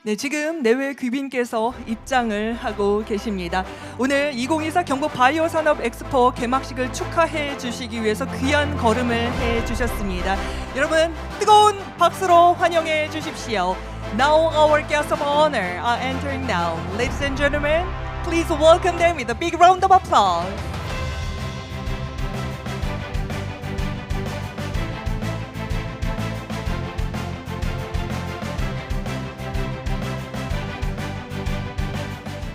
네, 지금 내외 귀빈께서 입장을 하고 계십니다. 오늘 2024 경북 바이오 산업 엑스포 개막식을 축하해 주시기 위해서 귀한 걸음을 해 주셨습니다. 여러분 뜨거운 박수로 환영해 주십시오. Now our guests of honor are entering now. Ladies and gentlemen, please welcome them with a big round of applause.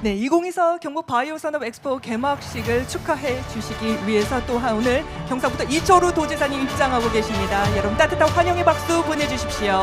네, 2024 경북 바이오 산업 엑스포 개막식을 축하해 주시기 위해서 또한 오늘 경상북도 이철우 도지사님 입장하고 계십니다. 여러분 따뜻한 환영의 박수 보내주십시오.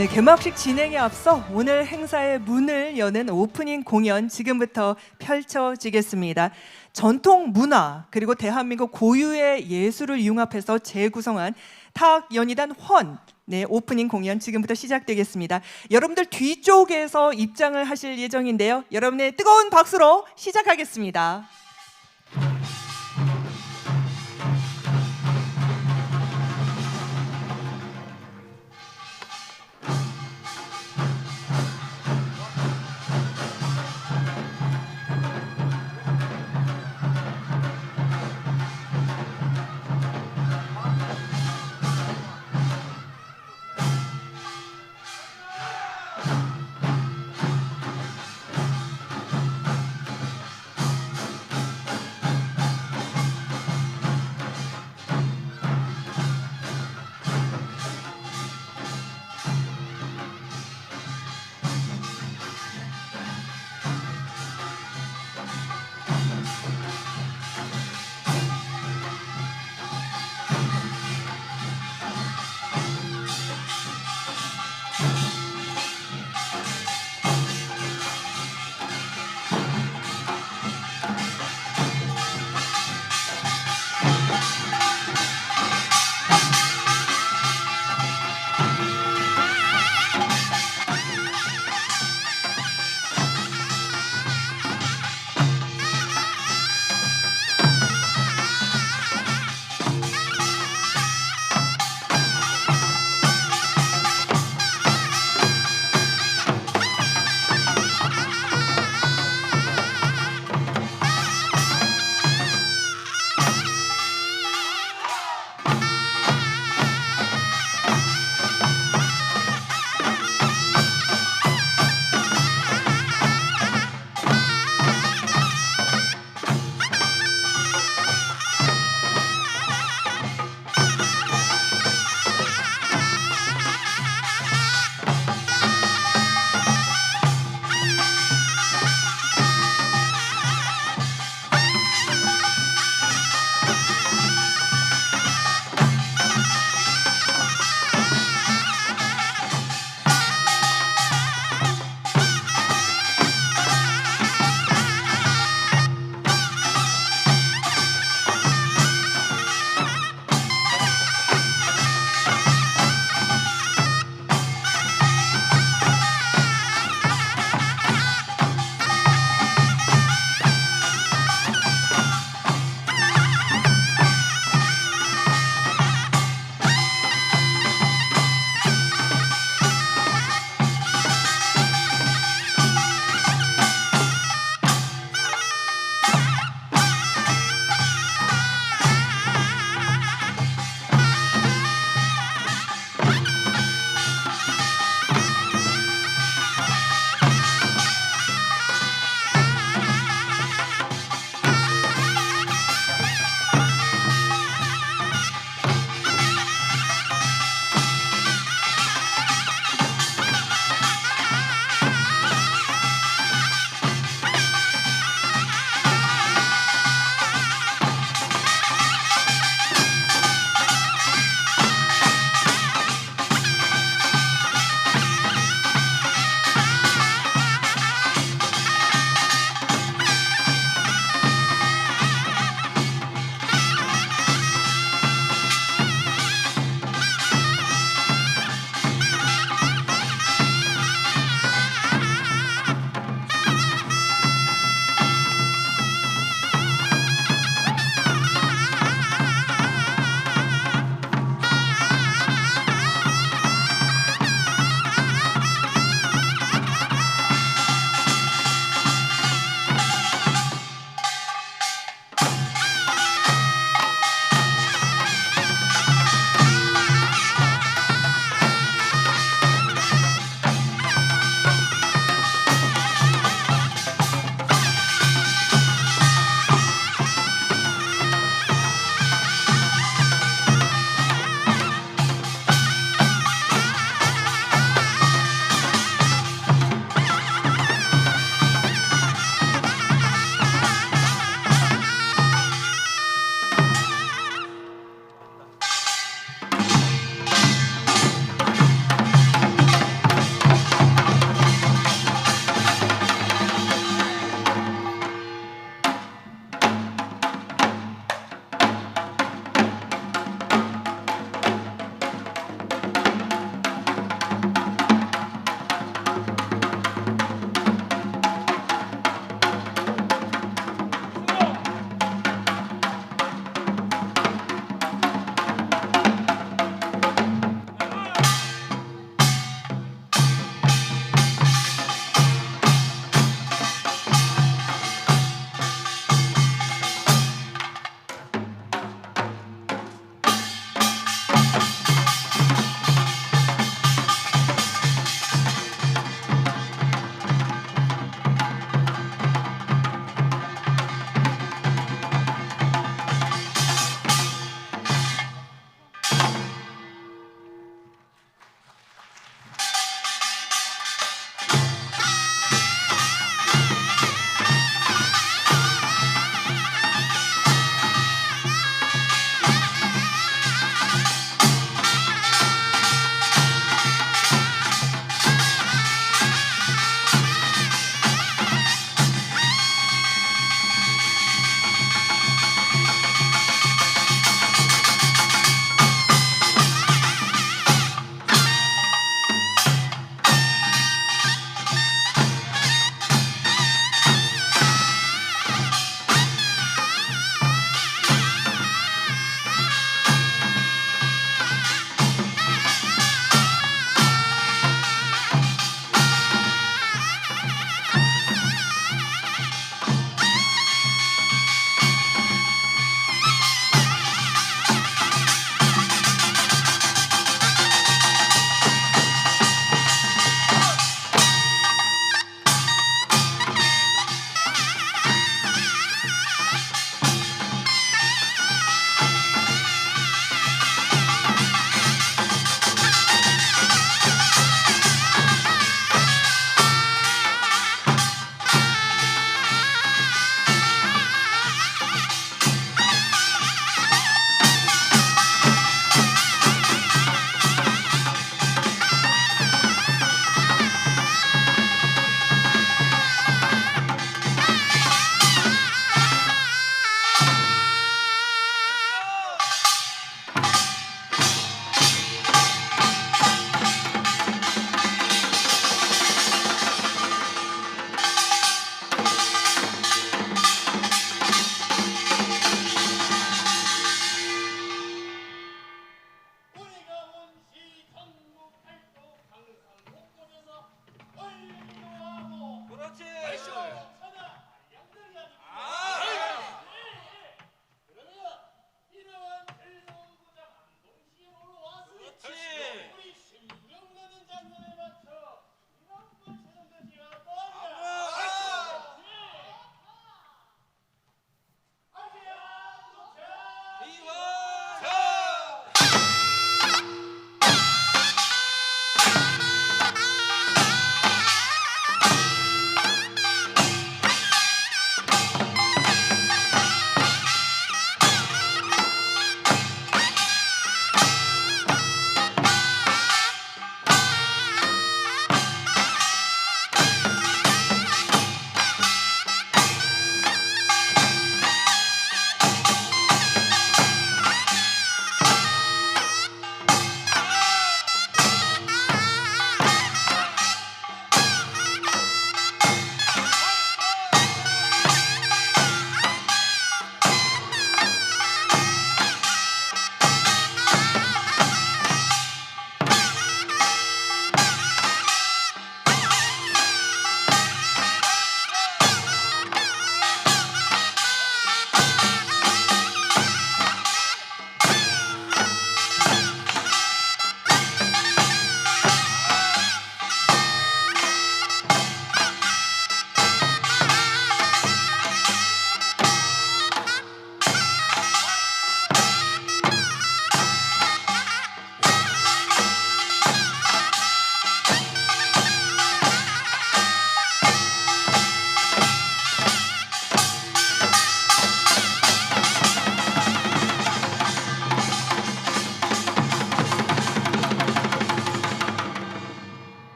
네, 개막식 진행에 앞서 오늘 행사의 문을 여는 오프닝 공연 지금부터 펼쳐지겠습니다. 전통 문화 그리고 대한민국 고유의 예술을 융합해서 재구성한 타악연희단 헌 오프닝 공연 지금부터 시작되겠습니다. 여러분들 뒤쪽에서 입장을 하실 예정인데요. 여러분의 뜨거운 박수로 시작하겠습니다.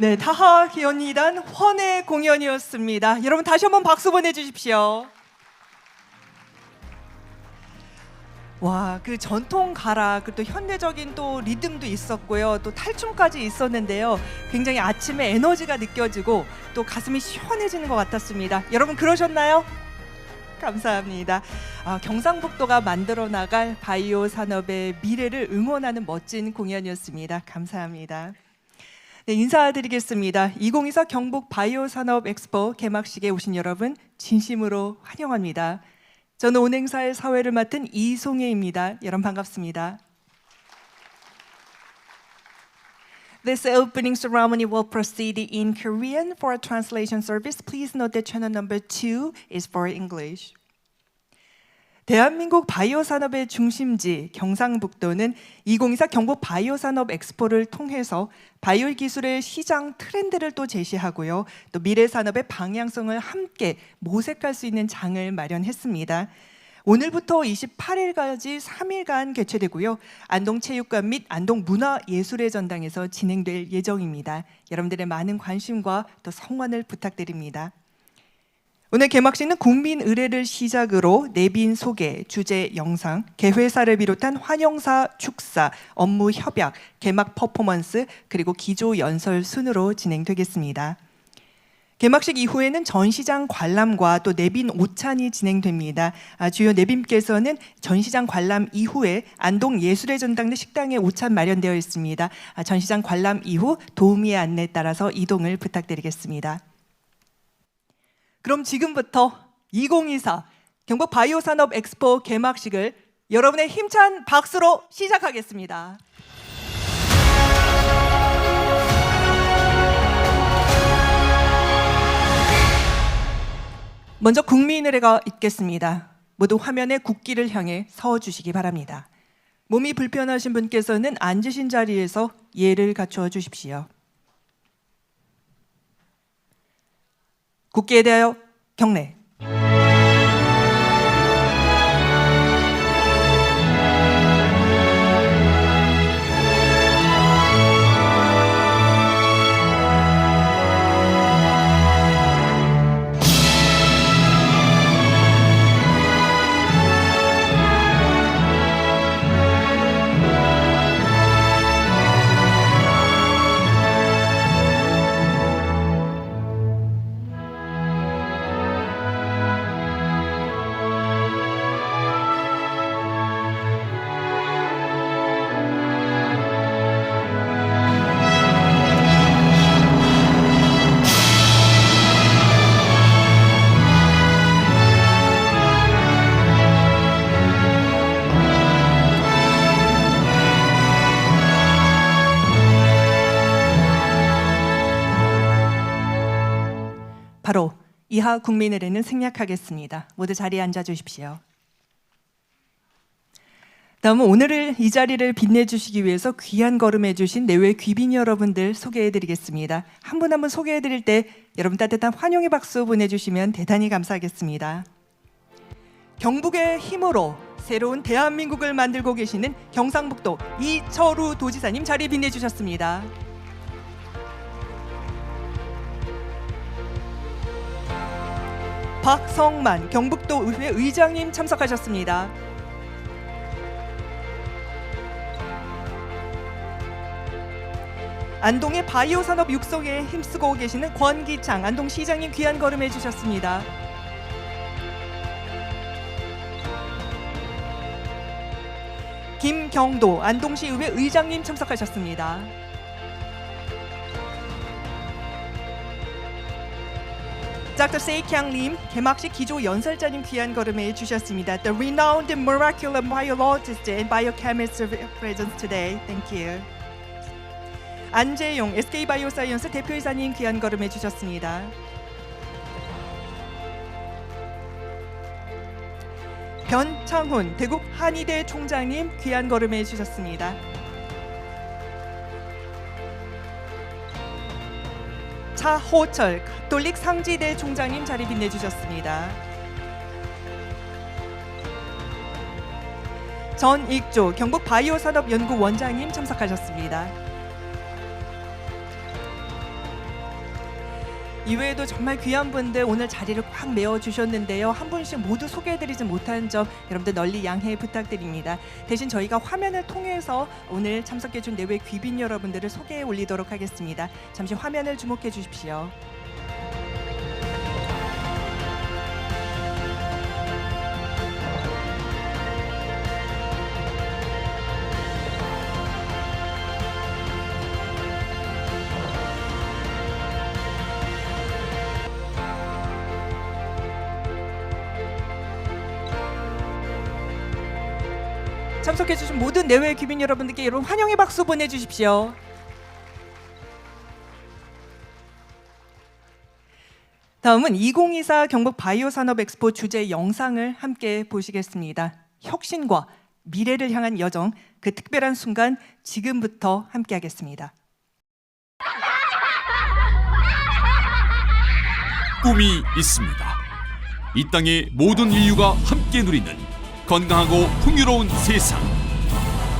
네, 타하기원이단 헌의 공연이었습니다. 여러분 다시 한번 박수 보내주십시오. 와, 그 전통 가락, 또 현대적인 또 리듬도 있었고요. 또 탈춤까지 있었는데요. 굉장히 아침에 에너지가 느껴지고 또 가슴이 시원해지는 것 같았습니다. 여러분 그러셨나요? 감사합니다. 경상북도가 만들어 나갈 바이오 산업의 미래를 응원하는 멋진 공연이었습니다. 감사합니다. 네, 인사드리겠습니다. 2024 경북 바이오 산업 엑스포 개막식에 오신 여러분 진심으로 환영합니다. 저는 오늘 행사의 사회를 맡은 이송혜입니다. 여러분 반갑습니다. This opening ceremony will proceed in Korean. For a translation service, please note that channel number 2 is for English. 대한민국 바이오 산업의 중심지 경상북도는 2024 경북 바이오 산업 엑스포를 통해서 바이오 기술의 시장 트렌드를 또 제시하고요. 또 미래 산업의 방향성을 함께 모색할 수 있는 장을 마련했습니다. 오늘부터 28일까지 3일간 개최되고요. 안동체육관 및 안동문화예술의 전당에서 진행될 예정입니다. 여러분들의 많은 관심과 또 성원을 부탁드립니다. 오늘 개막식은 국민 의례를 시작으로 내빈 소개, 주제 영상, 개회사를 비롯한 환영사, 축사, 업무 협약, 개막 퍼포먼스, 그리고 기조 연설 순으로 진행되겠습니다. 개막식 이후에는 전시장 관람과 또 내빈 오찬이 진행됩니다. 주요 내빈께서는 전시장 관람 이후에 안동 예술의 전당 내 식당에 오찬 마련되어 있습니다. 전시장 관람 이후 도우미의 안내에 따라서 이동을 부탁드리겠습니다. 그럼 지금부터 2024 경북 바이오 산업 엑스포 개막식을 여러분의 힘찬 박수로 시작하겠습니다. 먼저 국민의례가 있겠습니다. 모두 화면에 국기를 향해 서 주시기 바랍니다. 몸이 불편하신 분께서는 앉으신 자리에서 예를 갖추어 주십시오. 국기에 대하여 경례. 바로 이하 국민의례는 생략하겠습니다. 모두 자리에 앉아 주십시오. 다음은 오늘을 이 자리를 빛내주시기 위해서 귀한 걸음해 주신 내외 귀빈 여러분들 소개해드리겠습니다. 한 분 한 분 소개해드릴 때 여러분 따뜻한 환영의 박수 보내주시면 대단히 감사하겠습니다. 경북의 힘으로 새로운 대한민국을 만들고 계시는 경상북도 이철우 도지사님 자리 빛내주셨습니다. 박성만 경북도 의회 의장님 참석하셨습니다. 안동의 바이오 산업 육성에 힘쓰고 계시는 권기창 안동시장님 귀한 걸음해 주셨습니다. 김경도 안동시의회 의장님 참석하셨습니다. Dr. Sekyang Lim, 개막식 기조 연설자님 귀한 걸음해 주셨습니다. The renowned molecular biologist and biochemist present today. Thank you. 안재용 SK 바이오사이언스 대표이사님 귀한 걸음해 주셨습니다. 변창훈 대국 한의대 총장님 귀한 걸음해 주셨습니다. 차호철 가톨릭 상지대 총장님 자리 빛내주셨습니다. 전익조 경북 바이오산업연구원장님 참석하셨습니다. 이외에도 정말 귀한 분들 오늘 자리를 꽉 메워주셨는데요. 한 분씩 모두 소개해드리지 못한 점 여러분들 널리 양해 부탁드립니다. 대신 저희가 화면을 통해서 오늘 참석해준 내외 귀빈 여러분들을 소개해 올리도록 하겠습니다. 잠시 화면을 주목해 주십시오. 참석해주신 모든 내외 귀빈 여러분들께 여러분 환영의 박수 보내주십시오. 다음은 2024 경북 바이오 산업 엑스포 주제 영상을 함께 보시겠습니다. 혁신과 미래를 향한 여정, 그 특별한 순간 지금부터 함께 하겠습니다. 꿈이 있습니다. 이 땅의 모든 인류가 함께 누리는 건강하고 풍요로운 세상,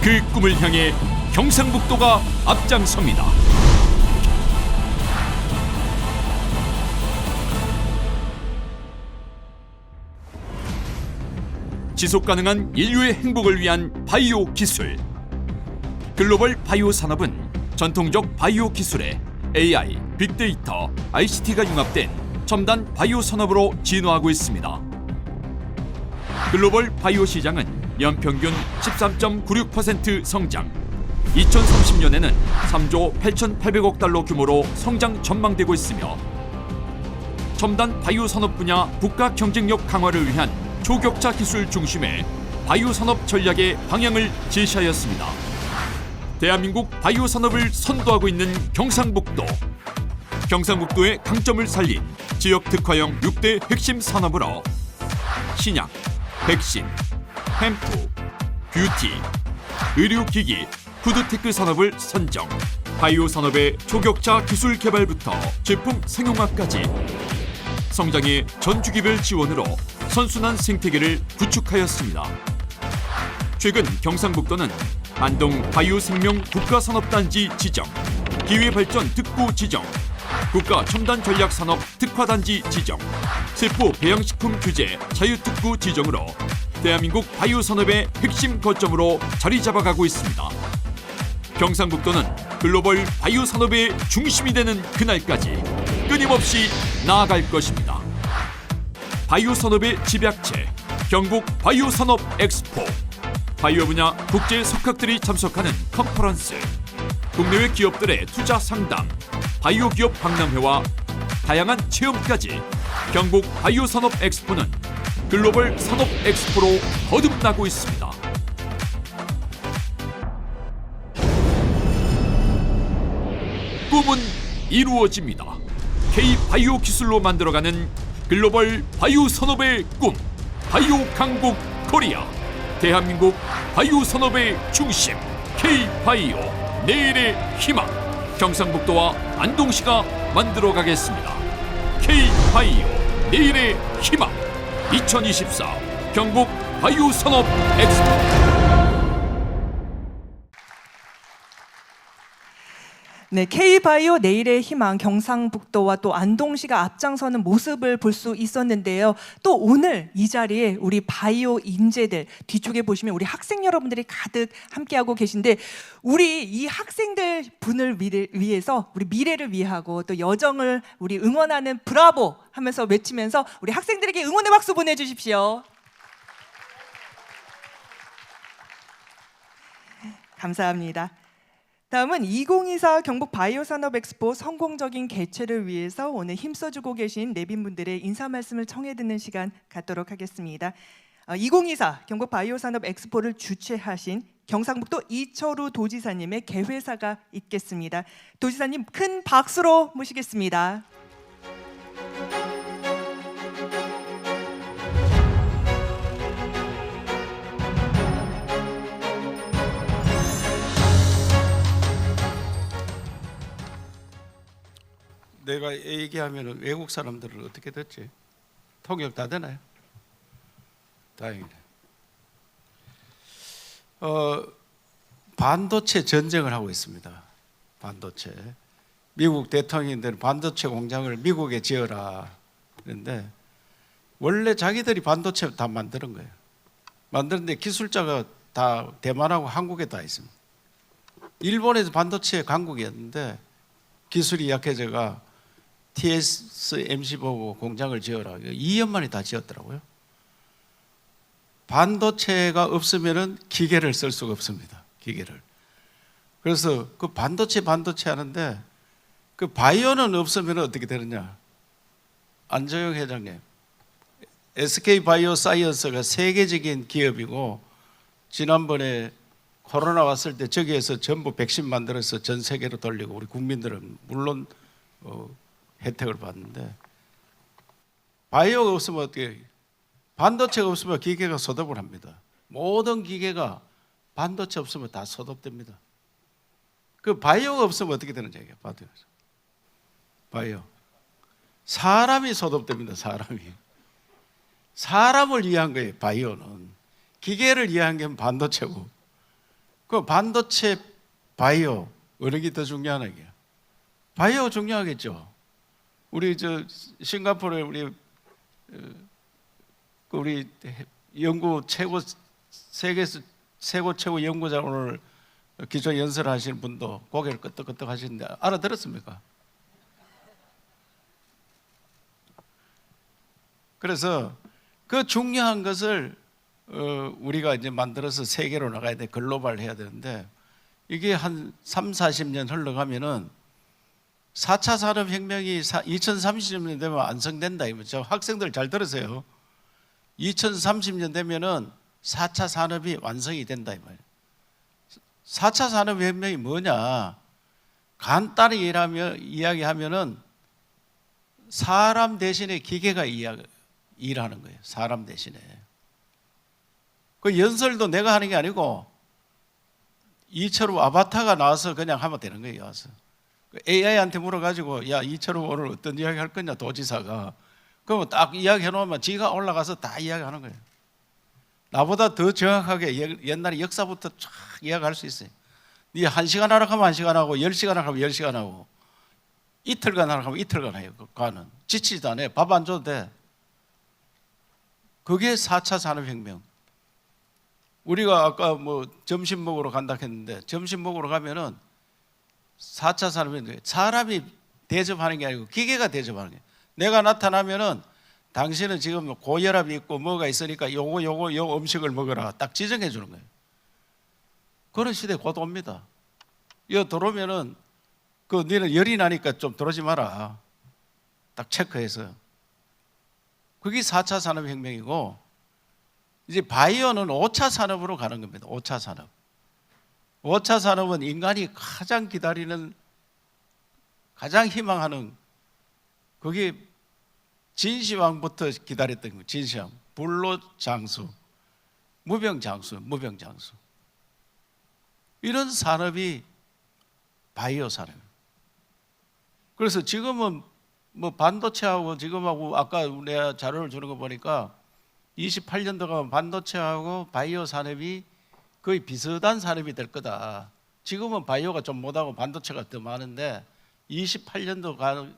그 꿈을 향해 경상북도가 앞장섭니다. 지속가능한 인류의 행복을 위한 바이오 기술. 글로벌 바이오 산업은 전통적 바이오 기술에 AI, 빅데이터, ICT가 융합된 첨단 바이오 산업으로 진화하고 있습니다. 글로벌 바이오 시장은 연평균 13.96% 성장, 2030년에는 3조 8,800억 달러 규모로 성장 전망되고 있으며 첨단 바이오 산업 분야 국가 경쟁력 강화를 위한 초격차 기술 중심의 바이오 산업 전략의 방향을 제시하였습니다. 대한민국 바이오 산업을 선도하고 있는 경상북도. 경상북도의 강점을 살린 지역 특화형 6대 핵심 산업으로 신약, 백신, 햄프, 뷰티, 의료기기, 푸드테크 산업을 선정. 바이오 산업의 초격차 기술 개발부터 제품 상용화까지 성장의 전 주기별 지원으로 선순환 생태계를 구축하였습니다. 최근 경상북도는 안동 바이오 생명 국가산업단지 지정, 기회발전 특구 지정, 국가 첨단 전략 산업 특화단지 지정, 세포 배양식품 규제 자유특구 지정으로 대한민국 바이오 산업의 핵심 거점으로 자리 잡아가고 있습니다. 경상북도는 글로벌 바이오 산업의 중심이 되는 그날까지 끊임없이 나아갈 것입니다. 바이오 산업의 집약체 경북 바이오 산업 엑스포. 바이오 분야 국제 석학들이 참석하는 컨퍼런스, 국내외 기업들의 투자 상담, 바이오 기업 박람회와 다양한 체험까지 경북 바이오 산업 엑스포는 글로벌 산업 엑스포로 거듭나고 있습니다. 꿈은 이루어집니다. K-바이오 기술로 만들어가는 글로벌 바이오 산업의 꿈, 바이오 강국 코리아. 대한민국 바이오 산업의 중심, K-바이오, 내일의 희망. 경상북도와 안동시가 만들어가겠습니다. K-바이오, 내일의 희망. 2024 경북 바이오 산업 엑스포. 네, K-바이오 내일의 희망, 경상북도와 또 안동시가 앞장서는 모습을 볼 수 있었는데요. 또 오늘 이 자리에 우리 바이오 인재들, 뒤쪽에 보시면 우리 학생 여러분들이 가득 함께하고 계신데, 우리 이 학생들 분을 위해서, 우리 미래를 위하고 또 여정을 우리 응원하는 브라보 하면서 외치면서 우리 학생들에게 응원의 박수 보내주십시오. 감사합니다. 다음은 2024 경북 바이오 산업 엑스포 성공적인 개최를 위해서 오늘 힘써주고 계신 내빈분들의 인사 말씀을 청해 듣는 시간 갖도록 하겠습니다. 2024 경북 바이오 산업 엑스포를 주최하신 경상북도 이철우 도지사님의 개회사가 있겠습니다. 도지사님 큰 박수로 모시겠습니다. 내가 얘기하면 외국 사람들은 어떻게 듣지? 통역 다 되나요? 다행이네. 반도체 전쟁을 하고 있습니다. 반도체. 미국 대통령들은 반도체 공장을 미국에 지어라 그런데 원래 자기들이 반도체 다 만드는 거예요. 만드는데 기술자가 다 대만하고 한국에 다 있습니다. 일본에서 반도체 강국이었는데 기술이 약해져가 TSMC 보고 공장을 지어라. 2년 만에 다 지었더라고요. 반도체가 없으면은 기계를 쓸 수가 없습니다. 기계를. 그래서 그 반도체 하는데 그 바이오는 없으면 어떻게 되느냐? 안정영 회장님, SK 바이오사이언스가 세계적인 기업이고 지난번에 코로나 왔을 때 저기에서 전부 백신 만들어서 전 세계로 돌리고 우리 국민들은 물론 혜택을 받는데 바이오가 없으면 어떻게 반도체가 없으면 기계가 소독을 합니다. 모든 기계가 반도체 없으면 다 소독됩니다. 그 바이오가 없으면 어떻게 되는 얘기예요? 바이오. 사람이 소독됩니다. 사람을 위한 거예요. 바이오는. 기계를 위한 게 반도체고. 그 반도체 바이오 어느 게 더 중요하나 이게? 바이오 중요하겠죠. 우리 저 싱가포르에 우리 연구 세계에서 최고 연구자 오늘 기초 연설하시는 분도 고개를 끄덕끄덕 하시는데 알아들었습니까? 그래서 그 중요한 것을 우리가 이제 만들어서 세계로 나가야 돼. 글로벌 해야 되는데 이게 한 3, 40년 흘러가면은 4차 산업혁명이 2030년 되면 완성된다. 저 학생들 잘 들으세요. 2030년 되면은 4차 산업이 완성이 된다. 이 말이에요. 4차 산업혁명이 뭐냐? 간단히 이야기하면은 사람 대신에 기계가 일하는 거예요. 사람 대신에. 그 연설도 내가 하는 게 아니고 이철우 아바타가 나와서 그냥 하면 되는 거예요. 와서 AI한테 물어가지고 야 이철우 오늘 어떤 이야기 할 거냐 도지사가 그러면 딱 이야기 해놓으면 지가 올라가서 다 이야기하는 거예요. 나보다 더 정확하게 옛날에 역사부터 쫙 이야기할 수 있어요. 네 1시간 하라 하면 1시간 하고 10시간 하라 하면 10시간 하고 이틀간 하라 하면 이틀간 해요. 가는 지치지도 않아요. 밥 안 줘도 돼. 그게 4차 산업혁명. 우리가 아까 뭐 점심 먹으러 간다 했는데 점심 먹으러 가면은 4차 산업혁명 사람이 대접하는 게 아니고 기계가 대접하는 거예요. 내가 나타나면은 당신은 지금 고혈압이 있고 뭐가 있으니까 요 음식을 먹어라 딱 지정해 주는 거예요. 그런 시대 곧 옵니다. 이거 들어오면은 그 너는 열이 나니까 좀 들어오지 마라. 딱 체크해서. 그게 4차 산업혁명이고 이제 바이오는 5차 산업으로 가는 겁니다. 5차 산업. 5차 산업은 인간이 가장 기다리는 가장 희망하는 그게 진시황부터 기다렸던 거예요. 진시황. 불로장수, 무병장수. 이런 산업이 바이오 산업이에요. 그래서 지금은 뭐 반도체하고 지금하고 아까 내가 자료를 주는 거 보니까 28년도 가면 반도체하고 바이오 산업이 거의 비슷한 산업이 될 거다. 지금은 바이오가 좀 못하고 반도체가 더 많은데 28년도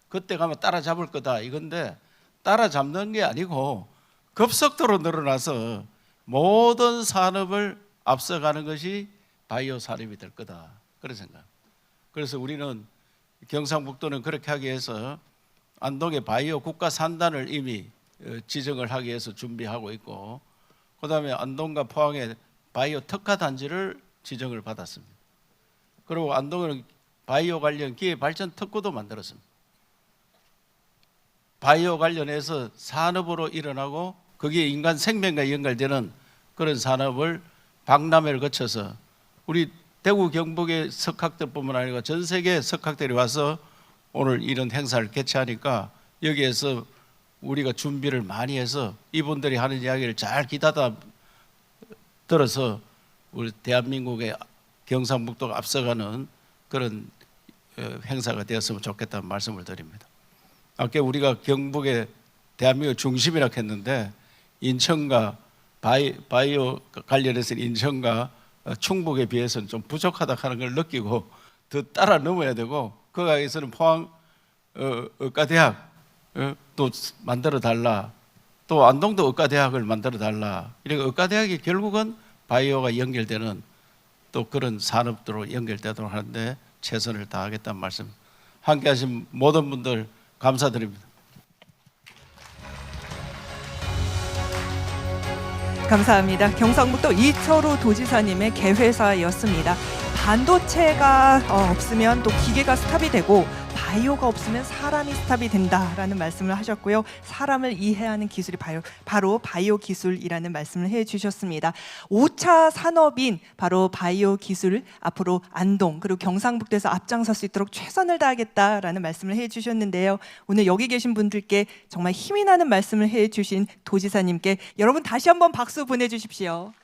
그때 가면 따라잡을 거다 이건데 따라잡는 게 아니고 급속도로 늘어나서 모든 산업을 앞서가는 것이 바이오 산업이 될 거다. 그런 생각. 그래서 우리는 경상북도는 그렇게 하기 위해서 안동에 바이오 국가 산단을 이미 지정을 하기 위해서 준비하고 있고 그다음에 안동과 포항에 바이오 특화 단지를 지정을 받았습니다. 그리고 안동은 바이오 관련 기회 발전 특구도 만들었습니다. 바이오 관련해서 산업으로 일어나고 거기에 인간 생명과 연결되는 그런 산업을 박람회를 거쳐서 우리 대구 경북의 석학들뿐만 아니라 전 세계 석학들이 와서 오늘 이런 행사를 개최하니까 여기에서 우리가 준비를 많이 해서 이분들이 하는 이야기를 잘 기다다 들어서 우리 대한민국의 경상북도가 앞서가는 그런 행사가 되었으면 좋겠다는 말씀을 드립니다. 아까 우리가 경북의 대한민국 중심이라고 했는데 인천과 바이오 관련해서 인천과 충북에 비해서는 좀 부족하다 하는 걸 느끼고 더 따라 넘어야 되고 거기에서는 포항 의과대학 또 만들어 달라. 또 안동도 의과대학을 만들어 달라. 이렇게 의과대학이 결국은 바이오가 연결되는 또 그런 산업으로 연결되도록 하는데 최선을 다하겠다는 말씀. 함께하신 모든 분들 감사드립니다. 감사합니다. 경상북도 이철우 도지사님의 개회사였습니다. 반도체가 없으면 또 기계가 스탑이 되고 바이오가 없으면 사람이 스탑이 된다라는 말씀을 하셨고요. 사람을 이해하는 기술이 바로 바이오 기술이라는 말씀을 해주셨습니다. 5차 산업인 바로 바이오 기술 앞으로 안동 그리고 경상북도에서 앞장설 수 있도록 최선을 다하겠다라는 말씀을 해주셨는데요. 오늘 여기 계신 분들께 정말 힘이 나는 말씀을 해주신 도지사님께 여러분 다시 한번 박수 보내주십시오.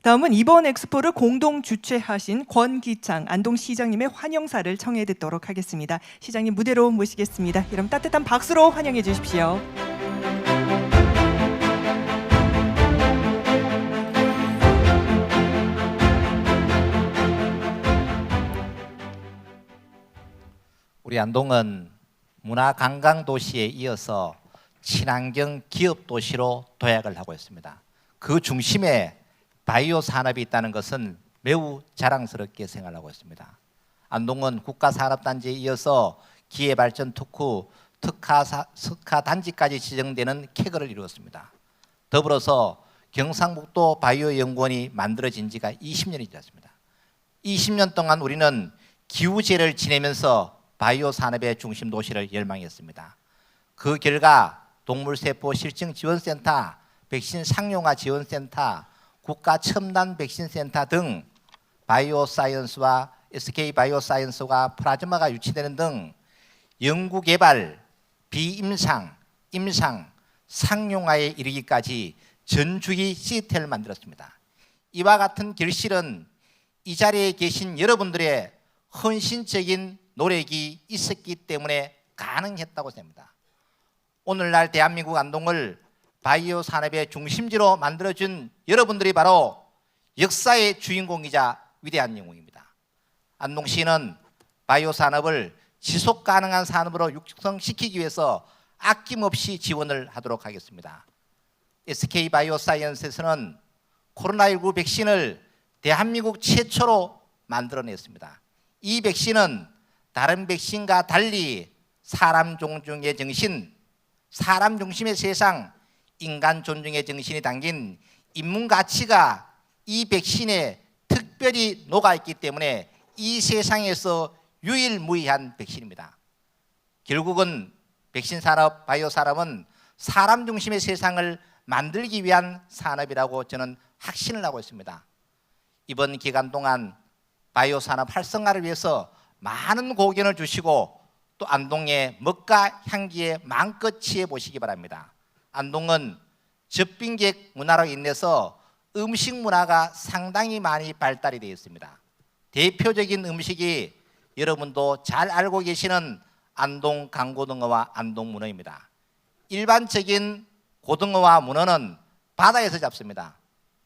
다음은 이번 엑스포를 공동 주최하신 권기창 안동시장님의 환영사를 청해 듣도록 하겠습니다. 시장님 무대로 모시겠습니다. 여러분 따뜻한 박수로 환영해 주십시오. 우리 안동은 문화관광도시에 이어서 친환경 기업도시로 도약을 하고 있습니다. 그 중심에 바이오 산업이 있다는 것은 매우 자랑스럽게 생각하고 있습니다. 안동은 국가산업단지에 이어서 기회발전 특구 특화단지까지 지정되는 쾌거를 이루었습니다. 더불어서 경상북도 바이오연구원이 만들어진 지가 20년이 지났습니다. 20년 동안 우리는 기후재해를 지내면서 바이오 산업의 중심 도시를 열망했습니다. 그 결과 동물세포 실증 지원센터, 백신 상용화 지원센터, 국가 첨단 백신 센터 등 바이오 사이언스와 SK 바이오 사이언스와 플라즈마가 유치되는 등 연구 개발, 비임상, 임상, 상용화에 이르기까지 전주기 시스템을 만들었습니다. 이와 같은 결실은 이 자리에 계신 여러분들의 헌신적인 노력이 있었기 때문에 가능했다고 생각합니다. 오늘날 대한민국 안동을 바이오 산업의 중심지로 만들어준 여러분들이 바로 역사의 주인공이자 위대한 영웅입니다. 안동시는 바이오 산업을 지속 가능한 산업으로 육성시키기 위해서 아낌없이 지원을 하도록 하겠습니다. SK 바이오 사이언스에서는 코로나19 백신을 대한민국 최초로 만들어냈습니다. 이 백신은 다른 백신과 달리 사람 존중의 정신, 사람 중심의 세상, 인간 존중의 정신이 담긴 인문 가치가 이 백신에 특별히 녹아있기 때문에 이 세상에서 유일무이한 백신입니다. 결국은 백신 산업, 바이오 산업은 사람 중심의 세상을 만들기 위한 산업이라고 저는 확신을 하고 있습니다. 이번 기간 동안 바이오 산업 활성화를 위해서 많은 고견을 주시고 또 안동의 먹과 향기에 마음껏 취해 보시기 바랍니다. 안동은 접빙객 문화로 인해서 음식 문화가 상당히 많이 발달이 되어 있습니다. 대표적인 음식이 여러분도 잘 알고 계시는 안동 강고등어와 안동 문어입니다. 일반적인 고등어와 문어는 바다에서 잡습니다.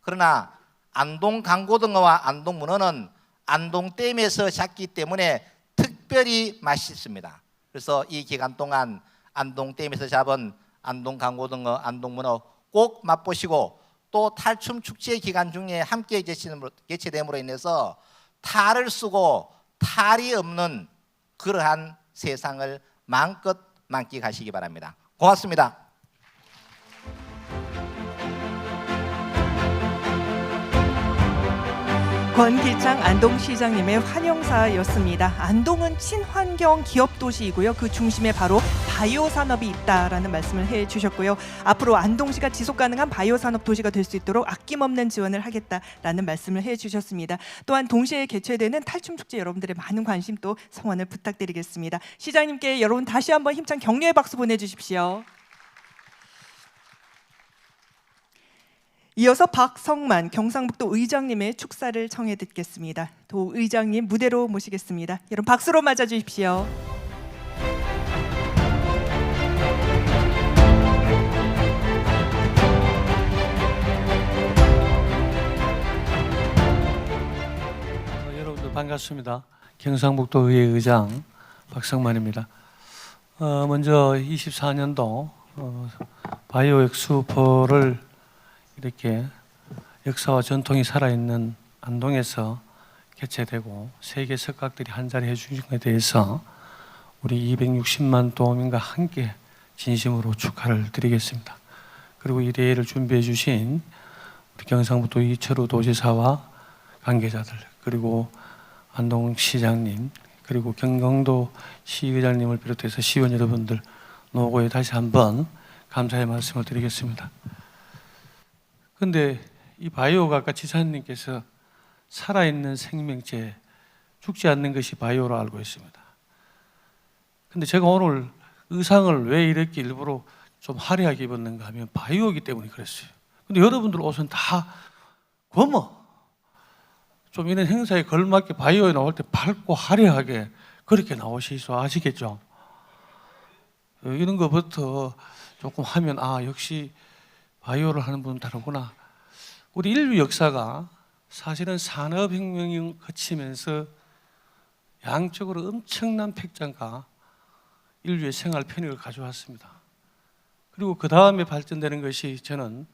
그러나 안동 강고등어와 안동 문어는 안동댐에서 잡기 때문에 특별히 맛있습니다. 그래서 이 기간 동안 안동댐에서 잡은 안동 강고등어, 안동 문어 꼭 맛보시고 또 탈춤 축제 기간 중에 함께 개최됨으로 인해서 탈을 쓰고 탈이 없는 그러한 세상을 마음껏 만끽하시기 바랍니다. 고맙습니다. 권기창 안동시장님의 환영사였습니다. 안동은 친환경 기업도시이고요. 그 중심에 바로 바이오 산업이 있다라는 말씀을 해주셨고요. 앞으로 안동시가 지속가능한 바이오 산업 도시가 될 수 있도록 아낌없는 지원을 하겠다라는 말씀을 해주셨습니다. 또한 동시에 개최되는 탈춤축제 여러분들의 많은 관심 또 성원을 부탁드리겠습니다. 시장님께 여러분 다시 한번 힘찬 격려의 박수 보내주십시오. 이어서 박성만 경상북도 의장님의 축사를 청해 듣겠습니다. 도 의장님 무대로 모시겠습니다. 여러분 박수로 맞아주십시오. 반갑습니다. 경상북도의회 의장 박성만입니다. 먼저 24년도 바이오 엑스포를 이렇게 역사와 전통이 살아있는 안동에서 개최되고 세계 석각들이 한자리 해주신 것에 대해서 우리 260만 도민과 함께 진심으로 축하를 드리겠습니다. 그리고 이 대회를 준비해 주신 우리 경상북도 이철우 도지사와 관계자들, 그리고 안동시장님, 그리고 경강도 시의장님을 비롯해서 시의원 여러분들, 노고에 다시 한번 감사의 말씀을 드리겠습니다. 그런데 이 바이오가 아까 지사님께서 살아있는 생명체, 죽지 않는 것이 바이오로 알고 있습니다. 근데 제가 오늘 의상을 왜 이렇게 일부러 좀 화려하게 입었는가 하면 바이오이기 때문에 그랬어요. 근데 여러분들 옷은 다 검어. 좀 이런 행사에 걸맞게 바이오에 나올 때 밝고 화려하게 그렇게 나오시소. 아시겠죠? 이런 것부터 조금 하면 역시 바이오를 하는 분은 다르구나. 우리 인류 역사가 사실은 산업혁명이 거치면서 양적으로 엄청난 팽창과 인류의 생활 편익을 가져왔습니다. 그리고 그 다음에 발전되는 것이 저는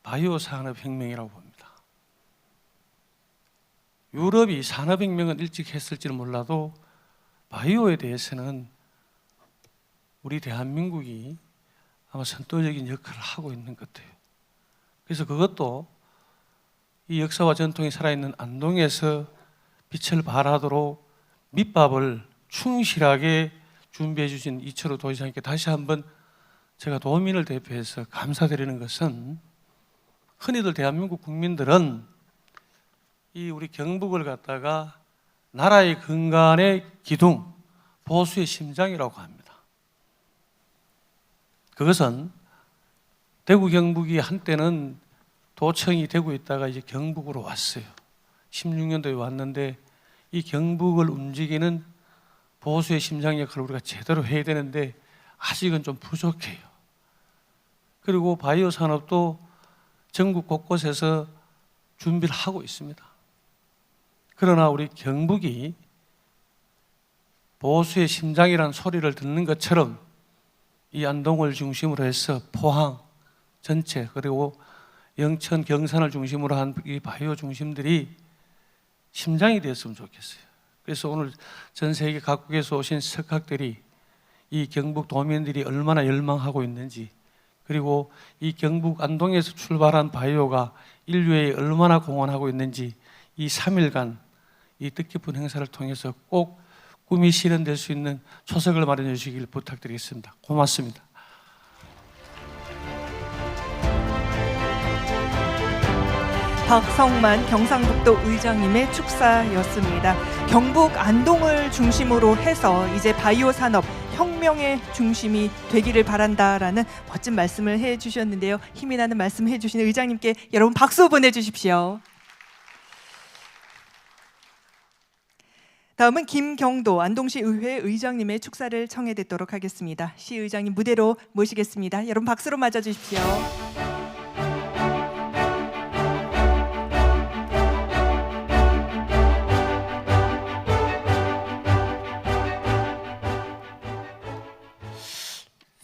바이오 산업혁명이라고 봅니다. 유럽이 산업혁명은 일찍 했을지는 몰라도 바이오에 대해서는 우리 대한민국이 아마 선도적인 역할을 하고 있는 것 같아요. 그래서 그것도 이 역사와 전통이 살아있는 안동에서 빛을 발하도록 밑밥을 충실하게 준비해 주신 이철우 도지사님께 다시 한번 제가 도민을 대표해서 감사드리는 것은, 흔히들 대한민국 국민들은 이 우리 경북을 갖다가 나라의 근간의 기둥, 보수의 심장이라고 합니다. 그것은 대구 경북이 한때는 도청이 되고 있다가 이제 경북으로 왔어요. 16년도에 왔는데 이 경북을 움직이는 보수의 심장 역할을 우리가 제대로 해야 되는데 아직은 좀 부족해요. 그리고 바이오 산업도 전국 곳곳에서 준비를 하고 있습니다. 그러나 우리 경북이 보수의 심장이라는 소리를 듣는 것처럼 이 안동을 중심으로 해서 포항 전체, 그리고 영천, 경산을 중심으로 한 이 바이오 중심들이 심장이 되었으면 좋겠어요. 그래서 오늘 전 세계 각국에서 오신 석학들이 이 경북 도민들이 얼마나 열망하고 있는지, 그리고 이 경북 안동에서 출발한 바이오가 인류에 얼마나 공헌하고 있는지 이 3일간 이 뜻깊은 행사를 통해서 꼭 꿈이 실현될 수 있는 초석을 마련해 주시길 부탁드리겠습니다. 고맙습니다. 박성만 경상북도 의장님의 축사였습니다. 경북 안동을 중심으로 해서 이제 바이오 산업 혁명의 중심이 되기를 바란다라는 멋진 말씀을 해주셨는데요. 힘이 나는 말씀 해주신 의장님께 여러분 박수 보내주십시오. 다음은 김경도 안동시 의회 의장님의 축사를 청해 듣도록 하겠습니다. 시 의장님 무대로 모시겠습니다. 여러분 박수로 맞아주십시오.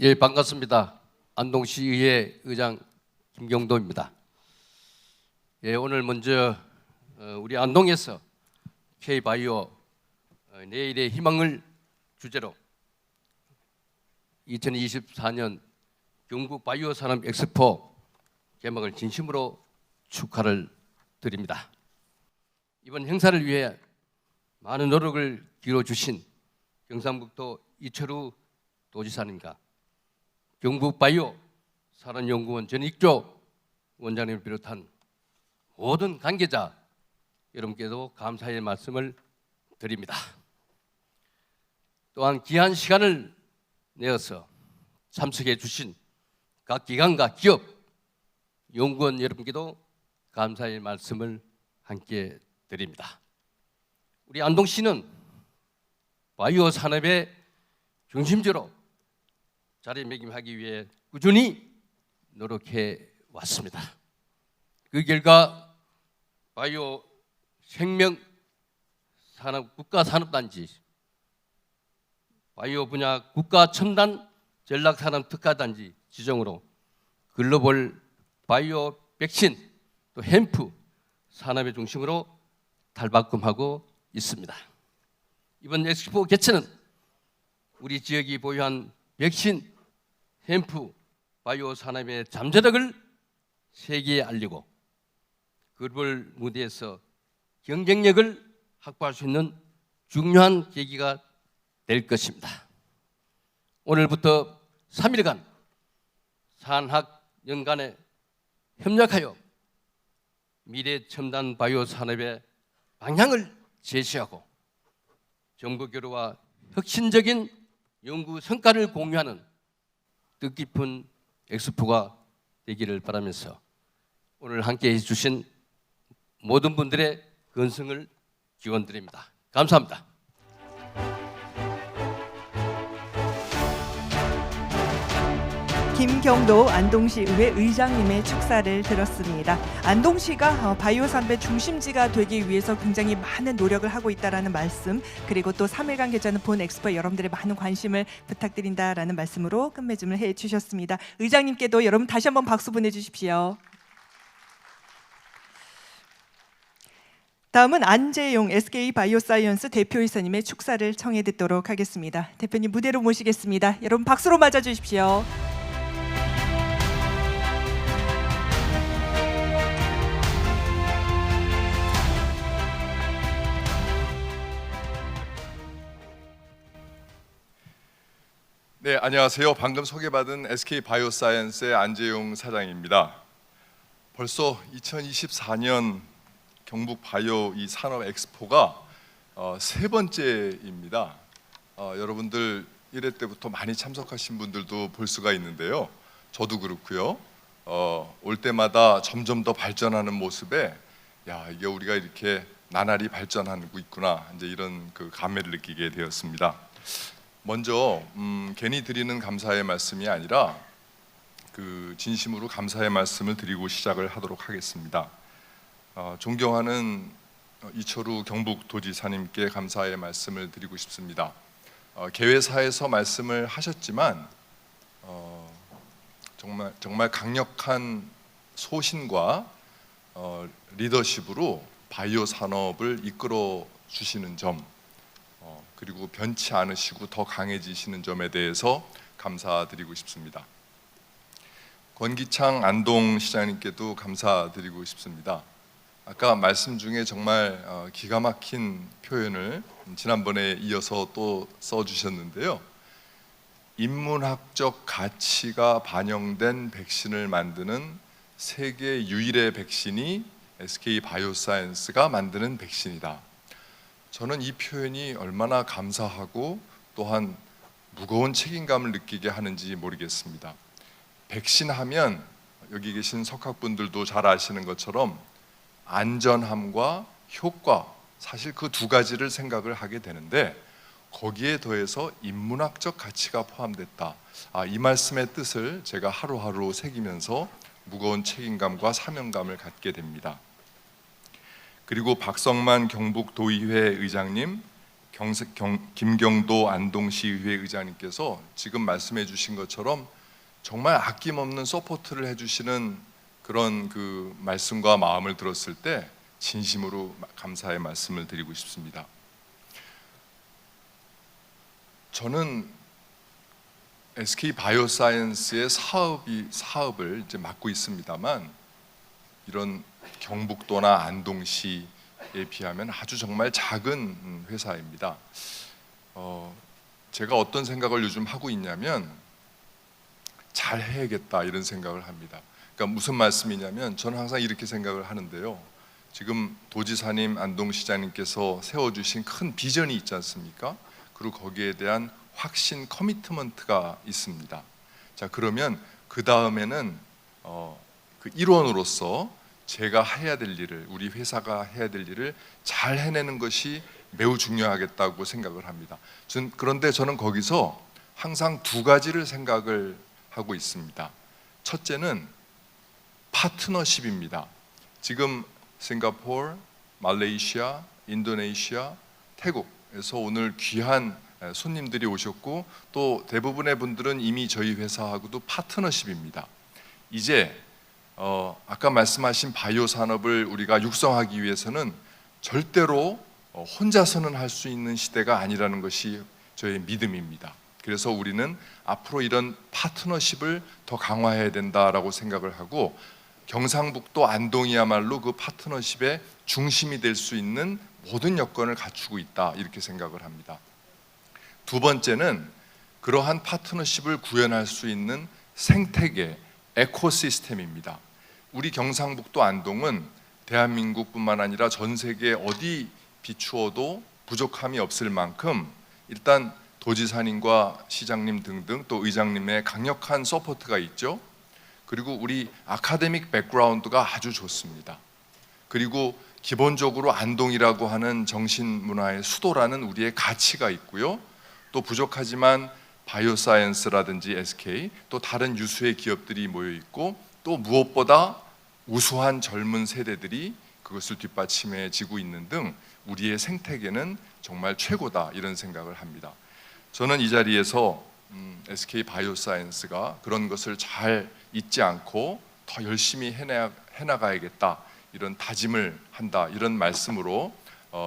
예, 반갑습니다. 안동시의회 의장 김경도입니다. 예, 오늘 먼저 우리 안동에서 K바이오 내일의 희망을 주제로 2024년 경북 바이오 산업 엑스포 개막을 진심으로 축하를 드립니다. 이번 행사를 위해 많은 노력을 기울여 주신 경상북도 이철우 도지사님과 경북 바이오 산업연구원 전익조 원장님을 비롯한 모든 관계자 여러분께도 감사의 말씀을 드립니다. 또한 귀한 시간을 내어서 참석해 주신 각 기관과 기업, 연구원 여러분께도 감사의 말씀을 함께 드립니다. 우리 안동시는 바이오 산업의 중심지로 자리매김하기 위해 꾸준히 노력해 왔습니다. 그 결과 바이오 생명 국가산업단지, 바이오 분야 국가첨단 전략산업특화단지 지정으로 글로벌 바이오 백신 또 햄프 산업의 중심으로 탈바꿈하고 있습니다. 이번 엑스포 개최는 우리 지역이 보유한 백신, 햄프, 바이오 산업의 잠재력을 세계에 알리고 글로벌 무대에서 경쟁력을 확보할 수 있는 중요한 계기가 될 것입니다. 오늘부터 3일간 산학연간에 협력하여 미래 첨단 바이오 산업의 방향을 제시하고 정보 교류와 혁신적인 연구 성과를 공유하는 뜻깊은 엑스포가 되기를 바라면서 오늘 함께해 주신 모든 분들의 건승을 기원드립니다. 감사합니다. 김경도 안동시 의회 의장님의 축사를 들었습니다. 안동시가 바이오 산업의 중심지가 되기 위해서 굉장히 많은 노력을 하고 있다라는 말씀, 그리고 또 3일간 개최하는 본 엑스포에 여러분들의 많은 관심을 부탁드린다라는 말씀으로 끝맺음을 해 주셨습니다. 의장님께도 여러분 다시 한번 박수 보내주십시오. 다음은 안재용 SK바이오사이언스 대표이사님의 축사를 청해 듣도록 하겠습니다. 대표님 무대로 모시겠습니다. 여러분 박수로 맞아주십시오. 네, 안녕하세요. 방금 소개받은 SK바이오사이언스의 안재용 사장입니다. 벌써 2024년 경북 바이오 이 산업 엑스포가 세 번째입니다. 여러분들 1회 때부터 많이 참석하신 분들도 볼 수가 있는데요. 저도 그렇고요. 올 때마다 점점 더 발전하는 모습에 야, 이게 우리가 이렇게 나날이 발전하고 있구나. 이제 이런 그 감회를 느끼게 되었습니다. 먼저 괜히 드리는 감사의 말씀이 아니라 그 진심으로 감사의 말씀을 드리고 시작을 하도록 하겠습니다. 존경하는 이철우 경북도지사님께 감사의 말씀을 드리고 싶습니다. 개회사에서 말씀을 하셨지만 정말 강력한 소신과 리더십으로 바이오 산업을 이끌어 주시는 점, 그리고 변치 않으시고 더 강해지시는 점에 대해서 감사드리고 싶습니다. 권기창 안동시장님께도 감사드리고 싶습니다. 아까 말씀 중에 정말 기가 막힌 표현을 지난번에 이어서 또 써주셨는데요. 인문학적 가치가 반영된 백신을 만드는 세계 유일의 백신이 SK바이오사이언스가 만드는 백신이다. 저는 이 표현이 얼마나 감사하고 또한 무거운 책임감을 느끼게 하는지 모르겠습니다. 백신하면 여기 계신 석학분들도 잘 아시는 것처럼 안전함과 효과, 사실 그 두 가지를 생각을 하게 되는데 거기에 더해서 인문학적 가치가 포함됐다. 이 말씀의 뜻을 제가 하루하루 새기면서 무거운 책임감과 사명감을 갖게 됩니다. 그리고 박성만 경북도의회 의장님, 김경도 안동시의회 의장님께서 지금 말씀해 주신 것처럼 정말 아낌없는 서포트를 해주시는 그런 그 말씀과 마음을 들었을 때 진심으로 감사의 말씀을 드리고 싶습니다. 저는 SK바이오사이언스의 사업을 이제 맡고 있습니다만 이런 경북도나 안동시에 비하면 아주 정말 작은 회사입니다. 제가 어떤 생각을 요즘 하고 있냐면 잘 해야겠다 이런 생각을 합니다. 그러니까 무슨 말씀이냐면 저는 항상 이렇게 생각을 하는데요. 지금 도지사님, 안동시장님께서 세워주신 큰 비전이 있지 않습니까? 그리고 거기에 대한 확신, 커미트먼트가 있습니다. 자, 그러면 그 다음에는 그 일원으로서 제가 해야 될 일을, 우리 회사가 해야 될 일을 잘 해내는 것이 매우 중요하겠다고 생각을 합니다. 그런데 저는 거기서 항상 두 가지를 생각을 하고 있습니다. 첫째는 파트너십입니다. 지금 싱가포르, 말레이시아, 인도네시아, 태국에서 오늘 귀한 손님들이 오셨고 또 대부분의 분들은 이미 저희 회사하고도 파트너십입니다. 이제 아까 말씀하신 바이오 산업을 우리가 육성하기 위해서는 절대로 혼자서는 할 수 있는 시대가 아니라는 것이 저의 믿음입니다. 그래서 우리는 앞으로 이런 파트너십을 더 강화해야 된다라고 생각을 하고 경상북도 안동이야말로 그 파트너십의 중심이 될 수 있는 모든 여건을 갖추고 있다 이렇게 생각을 합니다. 두 번째는 그러한 파트너십을 구현할 수 있는 생태계, 에코시스템입니다. 우리 경상북도 안동은 대한민국뿐만 아니라 전 세계 어디 비추어도 부족함이 없을 만큼 일단 도지사님과 시장님 등등 또 의장님의 강력한 서포트가 있죠. 그리고 우리 아카데믹 백그라운드가 아주 좋습니다. 그리고 기본적으로 안동이라고 하는 정신문화의 수도라는 우리의 가치가 있고요. 또 부족하지만 바이오사이언스라든지 SK 또 다른 유수의 기업들이 모여 있고 또 무엇보다 우수한 젊은 세대들이 그것을 뒷받침해 지고 있는 등 우리의 생태계는 정말 최고다 이런 생각을 합니다. 저는 이 자리에서 SK 바이오사이언스가 그런 것을 잘 잊지 않고 더 열심히 해나가야겠다 이런 다짐을 한다 이런 말씀으로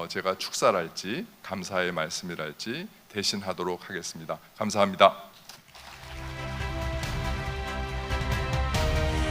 제가 축사랄지 감사의 말씀이랄지 대신하도록 하겠습니다. 감사합니다.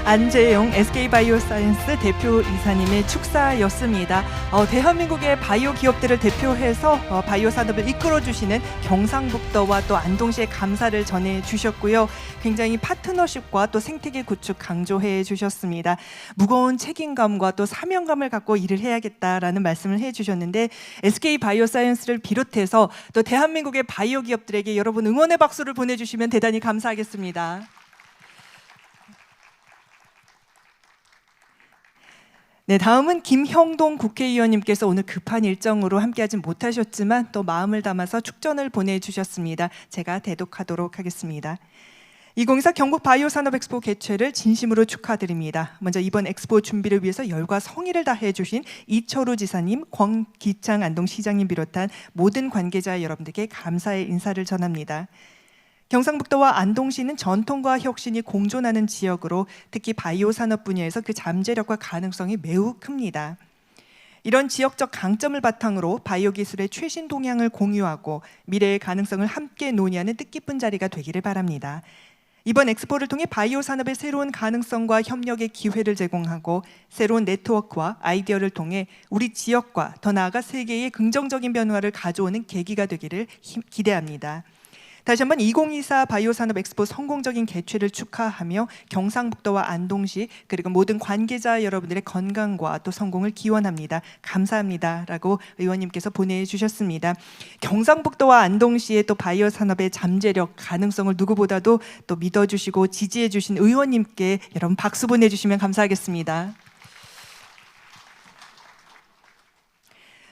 안재용 SK바이오사이언스 대표 이사님의 축사였습니다. 대한민국의 바이오 기업들을 대표해서 바이오 산업을 이끌어주시는 경상북도와 또 안동시의 감사를 전해주셨고요. 굉장히 파트너십과 또 생태계 구축 강조해 주셨습니다. 무거운 책임감과 또 사명감을 갖고 일을 해야겠다라는 말씀을 해주셨는데 SK바이오사이언스를 비롯해서 또 대한민국의 바이오 기업들에게 여러분 응원의 박수를 보내주시면 대단히 감사하겠습니다. 네, 다음은 김형동 국회의원님께서 오늘 급한 일정으로 함께하지 못하셨지만 또 마음을 담아서 축전을 보내주셨습니다. 제가 대독하도록 하겠습니다. 2024 경북 바이오 산업 엑스포 개최를 진심으로 축하드립니다. 먼저 이번 엑스포 준비를 위해서 열과 성의를 다해 주신 이철우 지사님, 권기창 안동시장님 비롯한 모든 관계자 여러분들께 감사의 인사를 전합니다. 경상북도와 안동시는 전통과 혁신이 공존하는 지역으로 특히 바이오 산업 분야에서 그 잠재력과 가능성이 매우 큽니다. 이런 지역적 강점을 바탕으로 바이오 기술의 최신 동향을 공유하고 미래의 가능성을 함께 논의하는 뜻깊은 자리가 되기를 바랍니다. 이번 엑스포를 통해 바이오 산업의 새로운 가능성과 협력의 기회를 제공하고 새로운 네트워크와 아이디어를 통해 우리 지역과 더 나아가 세계의 긍정적인 변화를 가져오는 계기가 되기를 기대합니다. 다시 한번 2024 바이오 산업 엑스포 성공적인 개최를 축하하며 경상북도와 안동시 그리고 모든 관계자 여러분들의 건강과 또 성공을 기원합니다. 감사합니다라고 의원님께서 보내주셨습니다. 경상북도와 안동시의 또 바이오 산업의 잠재력 가능성을 누구보다도 또 믿어주시고 지지해주신 의원님께 여러분 박수 보내주시면 감사하겠습니다.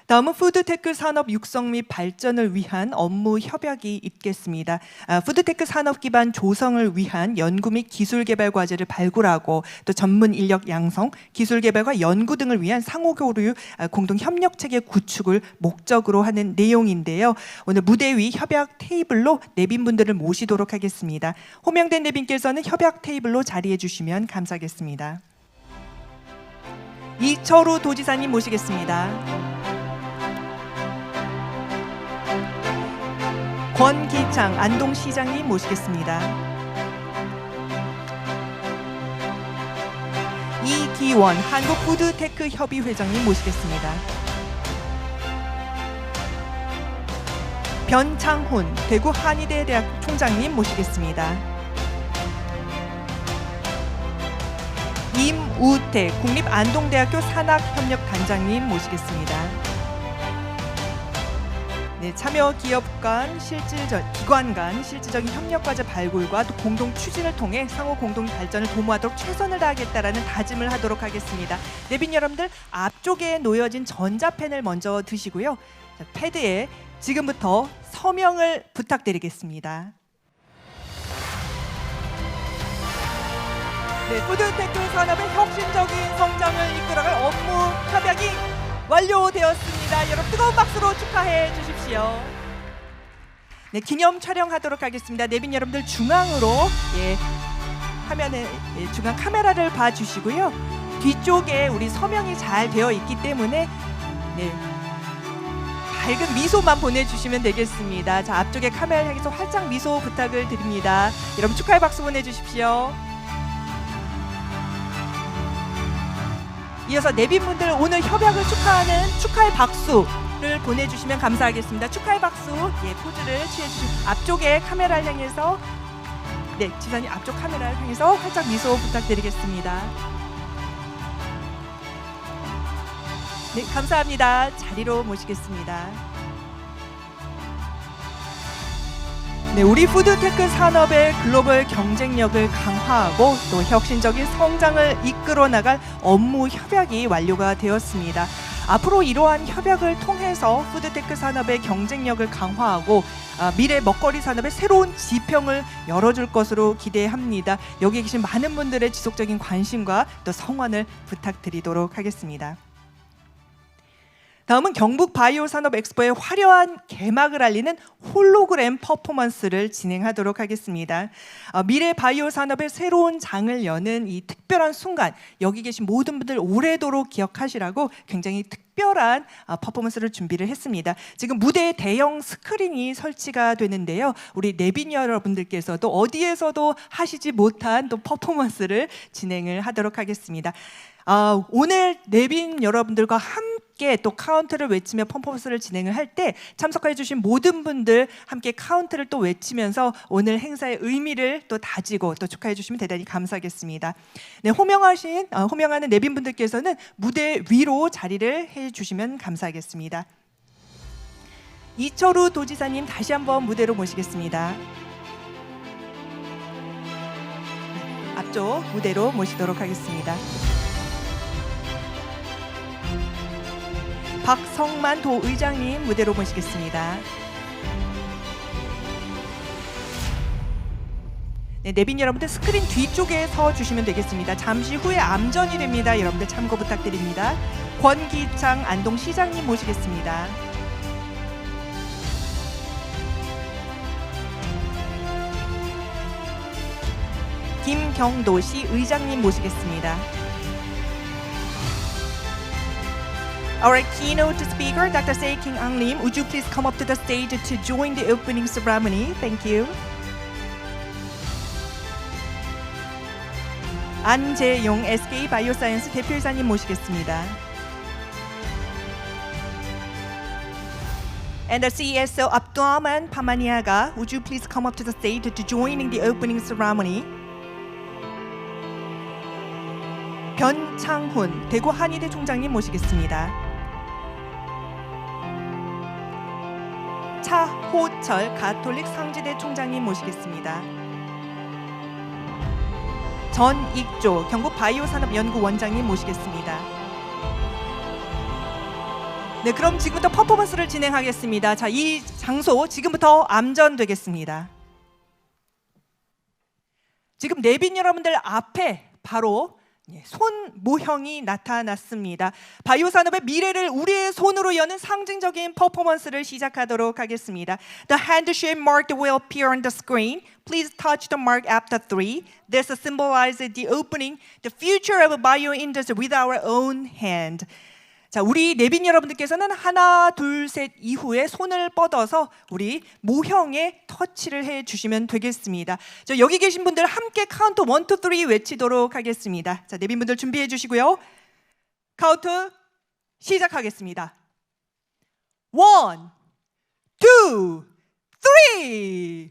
다음은 푸드테크 산업 육성 및 발전을 위한 업무 협약이 있겠습니다. 푸드테크 산업 기반 조성을 위한 연구 및 기술 개발 과제를 발굴하고 또 전문 인력 양성, 기술 개발과 연구 등을 위한 상호 교류, 공동 협력 체계 구축을 목적으로 하는 내용인데요. 오늘 무대 위 협약 테이블로 내빈분들을 모시도록 하겠습니다. 호명된 내빈께서는 협약 테이블로 자리해 주시면 감사하겠습니다. 이철우 도지사님 모시겠습니다. 권기창 안동시장님 모시겠습니다. 이기원 한국푸드테크협의회장님 모시겠습니다. 변창훈 대구 한의대대학 총장님 모시겠습니다. 임우택 국립안동대학교 산학협력단장님 모시겠습니다. 네, 참여 기업 간 기관 간 실질적인 협력 과제 발굴과 또 공동 추진을 통해 상호 공동 발전을 도모하도록 최선을 다하겠다라는 다짐을 하도록 하겠습니다. 내빈 여러분들 앞쪽에 놓여진 전자펜을 먼저 드시고요. 자, 패드에 지금부터 서명을 부탁드리겠습니다. 네, 푸드테크 산업의 혁신적인 성장을 이끌어갈 업무 협약이 완료되었습니다. 여러분 뜨거운 박수로 축하해 주십시오. 네, 기념 촬영하도록 하겠습니다. 내빈 여러분들 중앙으로 화면에 중앙 카메라를 봐주시고요. 뒤쪽에 우리 서명이 잘 되어 있기 때문에 밝은 미소만 보내주시면 되겠습니다. 자, 앞쪽에 카메라를 향해서 활짝 미소 부탁을 드립니다. 여러분 축하의 박수 보내주십시오. 이어서 내빈분들 오늘 협약을 축하하는 축하의 박수를 보내주시면 감사하겠습니다. 축하의 박수 포즈를 취해주시고 앞쪽에 카메라를 향해서 지사님 앞쪽 카메라를 향해서 활짝 미소 부탁드리겠습니다. 네, 감사합니다. 자리로 모시겠습니다. 네, 우리 푸드테크 산업의 글로벌 경쟁력을 강화하고 또 혁신적인 성장을 이끌어 나갈 업무 협약이 완료가 되었습니다. 앞으로 이러한 협약을 통해서 푸드테크 산업의 경쟁력을 강화하고 미래 먹거리 산업의 새로운 지평을 열어줄 것으로 기대합니다. 여기 계신 많은 분들의 지속적인 관심과 또 성원을 부탁드리도록 하겠습니다. 다음은 경북 바이오 산업 엑스포의 화려한 개막을 알리는 홀로그램 퍼포먼스를 진행하도록 하겠습니다. 미래 바이오 산업의 새로운 장을 여는 이 특별한 순간, 여기 계신 모든 분들 오래도록 기억하시라고 굉장히 특별한 퍼포먼스를 준비를 했습니다. 지금 무대에 대형 스크린이 설치가 되는데요. 우리 내빈 여러분들께서도 어디에서도 하시지 못한 또 퍼포먼스를 진행을 하도록 하겠습니다. 오늘 내빈 여러분들과 함께 또 카운트를 외치며 퍼포먼스를 진행을 할 때 참석해 주신 모든 분들 함께 카운트를 또 외치면서 오늘 행사의 의미를 또 다지고 또 축하해 주시면 대단히 감사하겠습니다. 네, 호명하는 내빈 분들께서는 무대 위로 자리를 해 주시면 감사하겠습니다. 이철우 도지사님 다시 한번 무대로 모시겠습니다. 앞쪽 무대로 모시도록 하겠습니다. 박성만 도의장님 무대로 모시겠습니다. 네, 내빈 여러분들 스크린 뒤쪽에 서 주시면 되겠습니다. 잠시 후에 암전이 됩니다. 여러분들 참고 부탁드립니다. 권기창 안동시장님 모시겠습니다. 김경도시 의장님 모시겠습니다. Our keynote speaker, Dr. Se-King Ang Lim, would you please come up to the stage to join the opening ceremony? Thank you. 안재용 SK 바이오사이언스 대표이사님 모시겠습니다. And the CSO Abdurrahman Pamaniaga, would you please come up to the stage to joining the opening ceremony? 변창훈 대구 한의대 총장님 모시겠습니다. 차호철 가톨릭 상지대 총장님 모시겠습니다. 전익조 경북 바이오산업연구원장님 모시겠습니다. 네, 그럼 지금부터 퍼포먼스를 진행하겠습니다. 자, 이 장소 지금부터 암전되겠습니다. 지금 내빈 여러분들 앞에 바로 손 모형이 나타났습니다. 바이오 산업의 미래를 우리의 손으로 여는 상징적인 퍼포먼스를 시작하도록 하겠습니다. The hand shape mark will appear on the screen. Please touch the mark after 3. This symbolizes the opening, the future of bio industry with our own hand. 자, 우리 내빈 여러분들께서는 하나, 둘, 셋 이후에 손을 뻗어서 우리 모형에 터치를 해 주시면 되겠습니다. 자, 여기 계신 분들 함께 카운트 1, 2, 3 외치도록 하겠습니다. 자, 내빈 분들 준비해 주시고요. 카운트 시작하겠습니다. 1, 2, 3.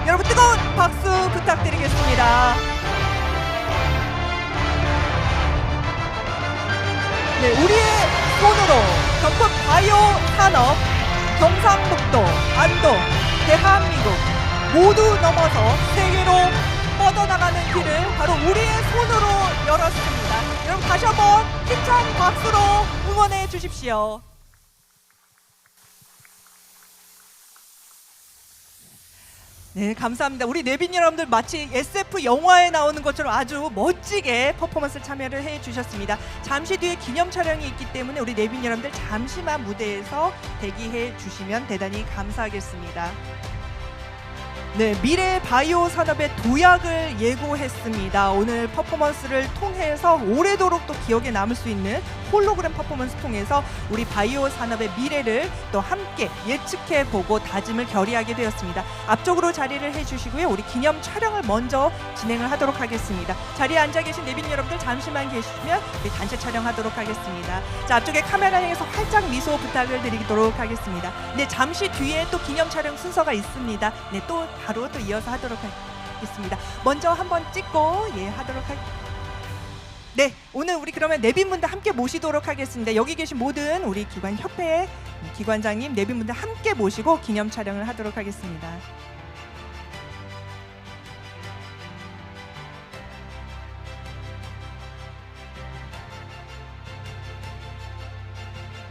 여러분 뜨거운 박수 부탁드리겠습니다. 네, 우리의 손으로 경북 바이오 산업, 경상북도, 안동, 대한민국 모두 넘어서 세계로 뻗어나가는 길을 바로 우리의 손으로 열었습니다. 여러분 다시 한번 힘찬 박수로 응원해 주십시오. 네, 감사합니다. 우리 내빈 여러분들 마치 SF 영화에 나오는 것처럼 아주 멋지게 퍼포먼스 참여를 해 주셨습니다. 잠시 뒤에 기념 촬영이 있기 때문에 우리 내빈 여러분들 잠시만 무대에서 대기해 주시면 대단히 감사하겠습니다. 네, 미래 바이오 산업의 도약을 예고했습니다. 오늘 퍼포먼스를 통해서 오래도록 또 기억에 남을 수 있는 홀로그램 퍼포먼스 통해서 우리 바이오 산업의 미래를 또 함께 예측해 보고 다짐을 결의하게 되었습니다. 앞쪽으로 자리를 해주시고요. 우리 기념 촬영을 먼저 진행을 하도록 하겠습니다. 자리에 앉아 계신 내빈 여러분들 잠시만 계시면 우리 단체 촬영하도록 하겠습니다. 자, 앞쪽에 카메라 향해서 활짝 미소 부탁을 드리도록 하겠습니다. 네, 잠시 뒤에 또 기념 촬영 순서가 있습니다. 네, 또 바로 또 이어서 하도록 하겠습니다. 먼저 한번 찍고 하도록 하겠습니다. 네, 오늘 우리 그러면 내빈분들 함께 모시도록 하겠습니다. 여기 계신 모든 우리 기관 협회 기관장님, 내빈분들 함께 모시고 기념 촬영을 하도록 하겠습니다.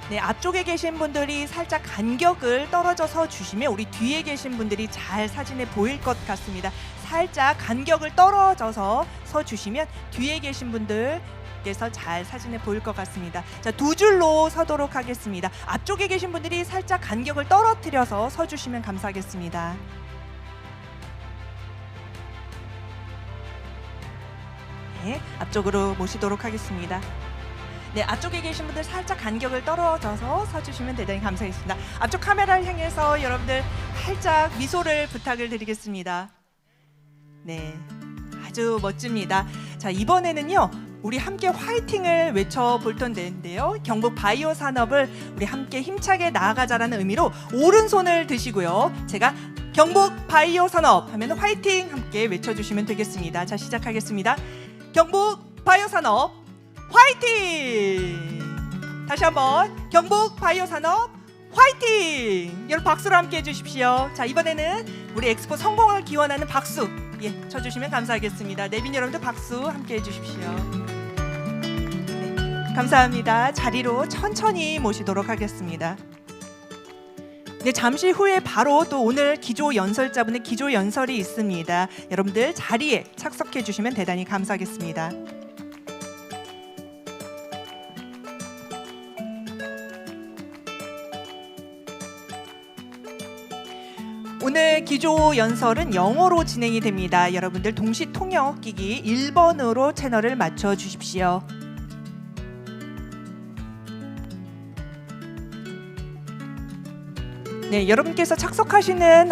네, 앞쪽에 계신 분들이 살짝 간격을 떨어져서 주시면 우리 뒤에 계신 분들이 잘 사진에 보일 것 같습니다. 살짝 간격을 떨어져서 서 주시면 뒤에 계신 분들께서 잘 사진에 보일 것 같습니다. 자, 두 줄로 서도록 하겠습니다. 앞쪽에 계신 분들이 살짝 간격을 떨어뜨려서 서 주시면 감사하겠습니다. 네, 앞쪽으로 모시도록 하겠습니다. 네, 앞쪽에 계신 분들 살짝 간격을 떨어져서 서주시면 대단히 감사하겠습니다. 앞쪽 카메라를 향해서 여러분들 살짝 미소를 부탁을 드리겠습니다. 네, 아주 멋집니다. 자, 이번에는요, 우리 함께 화이팅을 외쳐볼 텐데요. 경북 바이오 산업을 우리 함께 힘차게 나아가자라는 의미로 오른손을 드시고요. 제가 경북 바이오 산업 하면 화이팅 함께 외쳐주시면 되겠습니다. 자, 시작하겠습니다. 경북 바이오 산업 화이팅! 다시 한번 경북 바이오 산업 화이팅! 여러분 박수로 함께 해주십시오. 자, 이번에는 우리 엑스포 성공을 기원하는 박수 쳐주시면 감사하겠습니다. 내빈 여러분들 박수 함께 해주십시오. 네, 감사합니다. 자리로 천천히 모시도록 하겠습니다. 네, 잠시 후에 바로 또 오늘 기조 연설자분의 기조 연설이 있습니다. 여러분들 자리에 착석해 주시면 대단히 감사하겠습니다. 오늘 기조 연설은 영어로 진행이 됩니다. 여러분들 동시 통역 기기 1번으로 채널을 맞춰 주십시오. 네, 여러분께서 착석하시는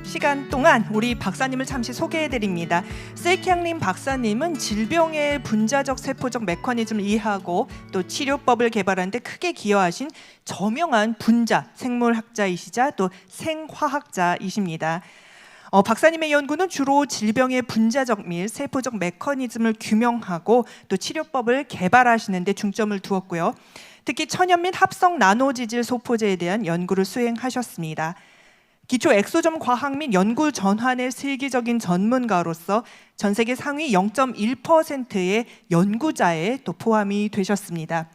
시간 동안 우리 박사님을 잠시 소개해 드립니다. 세이캉 박사님은 질병의 분자적 세포적 메커니즘을 이해하고 또 치료법을 개발하는 데 크게 기여하신 저명한 분자 생물학자이시자 또 생화학자이십니다. 박사님의 연구는 주로 질병의 분자적 및 세포적 메커니즘을 규명하고 또 치료법을 개발하시는 데 중점을 두었고요. 특히 천연 및 합성 나노지질 소포제에 대한 연구를 수행하셨습니다. 기초 엑소점 과학 및 연구 전환의 세계적인 전문가로서 전 세계 상위 0.1%의 연구자에 또 포함이 되셨습니다.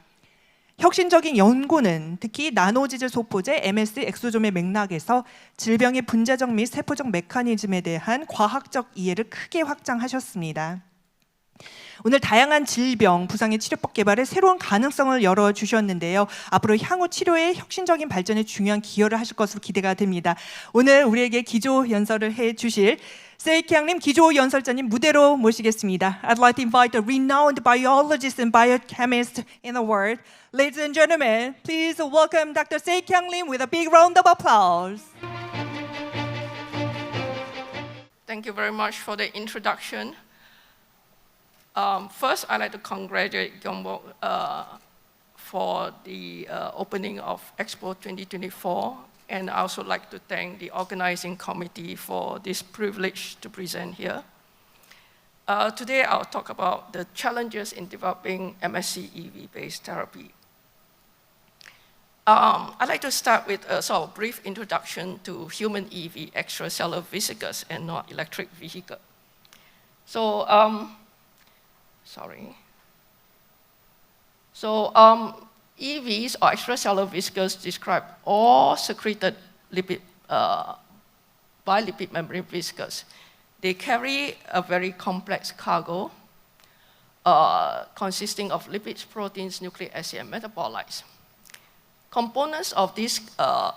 혁신적인 연구는 특히 나노지질 소포제 MSC 엑소점의 맥락에서 질병의 분자적 및 세포적 메커니즘에 대한 과학적 이해를 크게 확장하셨습니다. 오늘 다양한 질병, 부상의 치료법 개발에 새로운 가능성을 열어주셨는데요. 앞으로 향후 치료의 혁신적인 발전에 중요한 기여를 하실 것으로 기대가 됩니다. 오늘 우리에게 기조 연설을 해주실 세이캉 기조 연설자님 무대로 모시겠습니다. I'd like to invite the renowned biologist and biochemist in the world. Ladies and gentlemen, please welcome Dr. Seik-Hyang Lim with a big round of applause. Thank you very much for the introduction. First, I'd like to congratulate Gyeongbok for the opening of Expo 2024, and I also like to thank the organizing committee for this privilege to present here. Today, I'll talk about the challenges in developing MSC EV-based therapy. I'd like to start with a sort of brief introduction to human EV, extracellular vesicles, and not electric vehicle. So, EVs or extracellular vesicles describe all secreted lipid apply lipid membrane viscous. They carry a very complex cargo consisting of lipids, proteins, nucleic acid, and metabolites. Components of this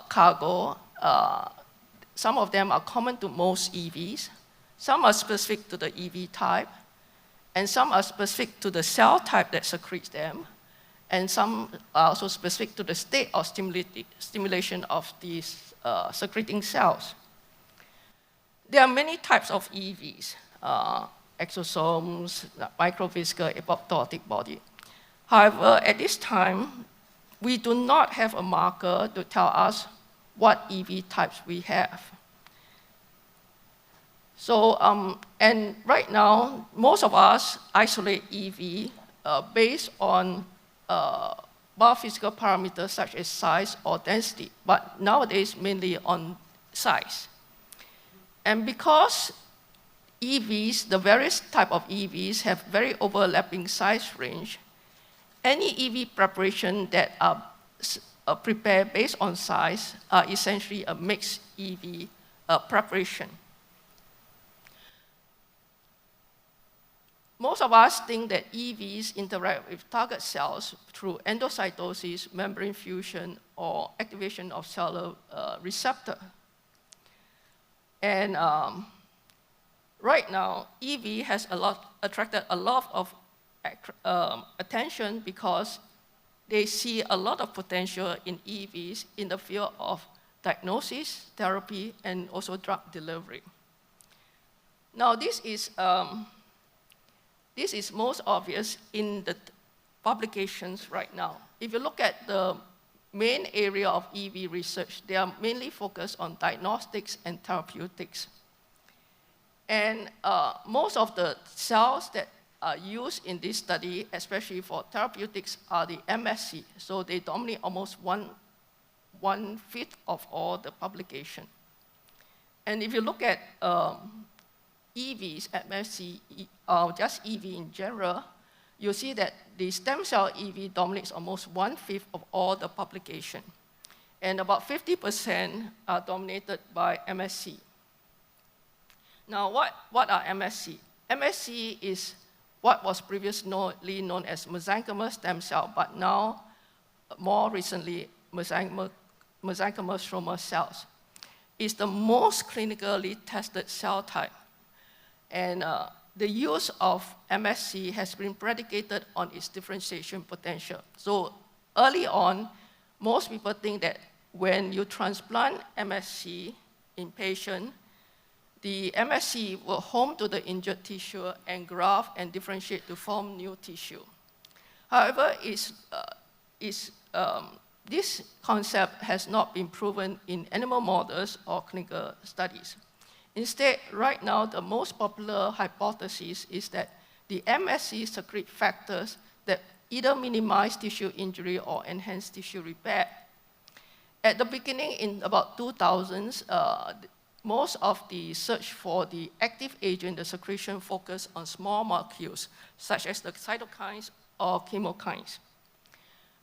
cargo, some of them are common to most EVs, some are specific to the EV type, and some are specific to the cell type that secretes them, and some are also specific to the state of stimulation of these secreting cells. There are many types of EVs, exosomes, microviscous, apoptotic body. However, at this time, we do not have a marker to tell us what EV types we have. So, and right now, most of us isolate EV based on biophysical parameters such as size or density, but nowadays mainly on size. And because EVs, the various type of EVs have very overlapping size range, any EV preparation that are prepared based on size are essentially a mixed EV preparation. Most of us think that EVs interact with target cells through endocytosis, membrane fusion, or activation of cellular receptor. And right now, EV has attracted a lot of attention because they see a lot of potential in EVs in the field of diagnosis, therapy, and also drug delivery. Now, this is most obvious in the publications right now. If you look at the main area of EV research, they are mainly focused on diagnostics and therapeutics. And most of the cells that are used in this study, especially for therapeutics, are the MSC. So they dominate almost one-fifth of all the publication. And if you look at EVs, MSC, just EV in general, you see that the stem cell EV dominates almost one-fifth of all the publication. And about 50% are dominated by MSC. Now, what are MSC? MSC is what was previously known as mesenchymal stem cell, but now, more recently, mesenchymal stromal cells. It's the most clinically tested cell type. And the use of MSC has been predicated on its differentiation potential. So early on, most people think that when you transplant MSC in patient, the MSC will home to the injured tissue and graft and differentiate to form new tissue. However, this concept has not been proven in animal models or clinical studies. Instead, right now, the most popular hypothesis is that the MSC secrete factors that either minimize tissue injury or enhance tissue repair. At the beginning, in about 2000s, most of the search for the active agent, the secretion, focused on small molecules, such as the cytokines or chemokines.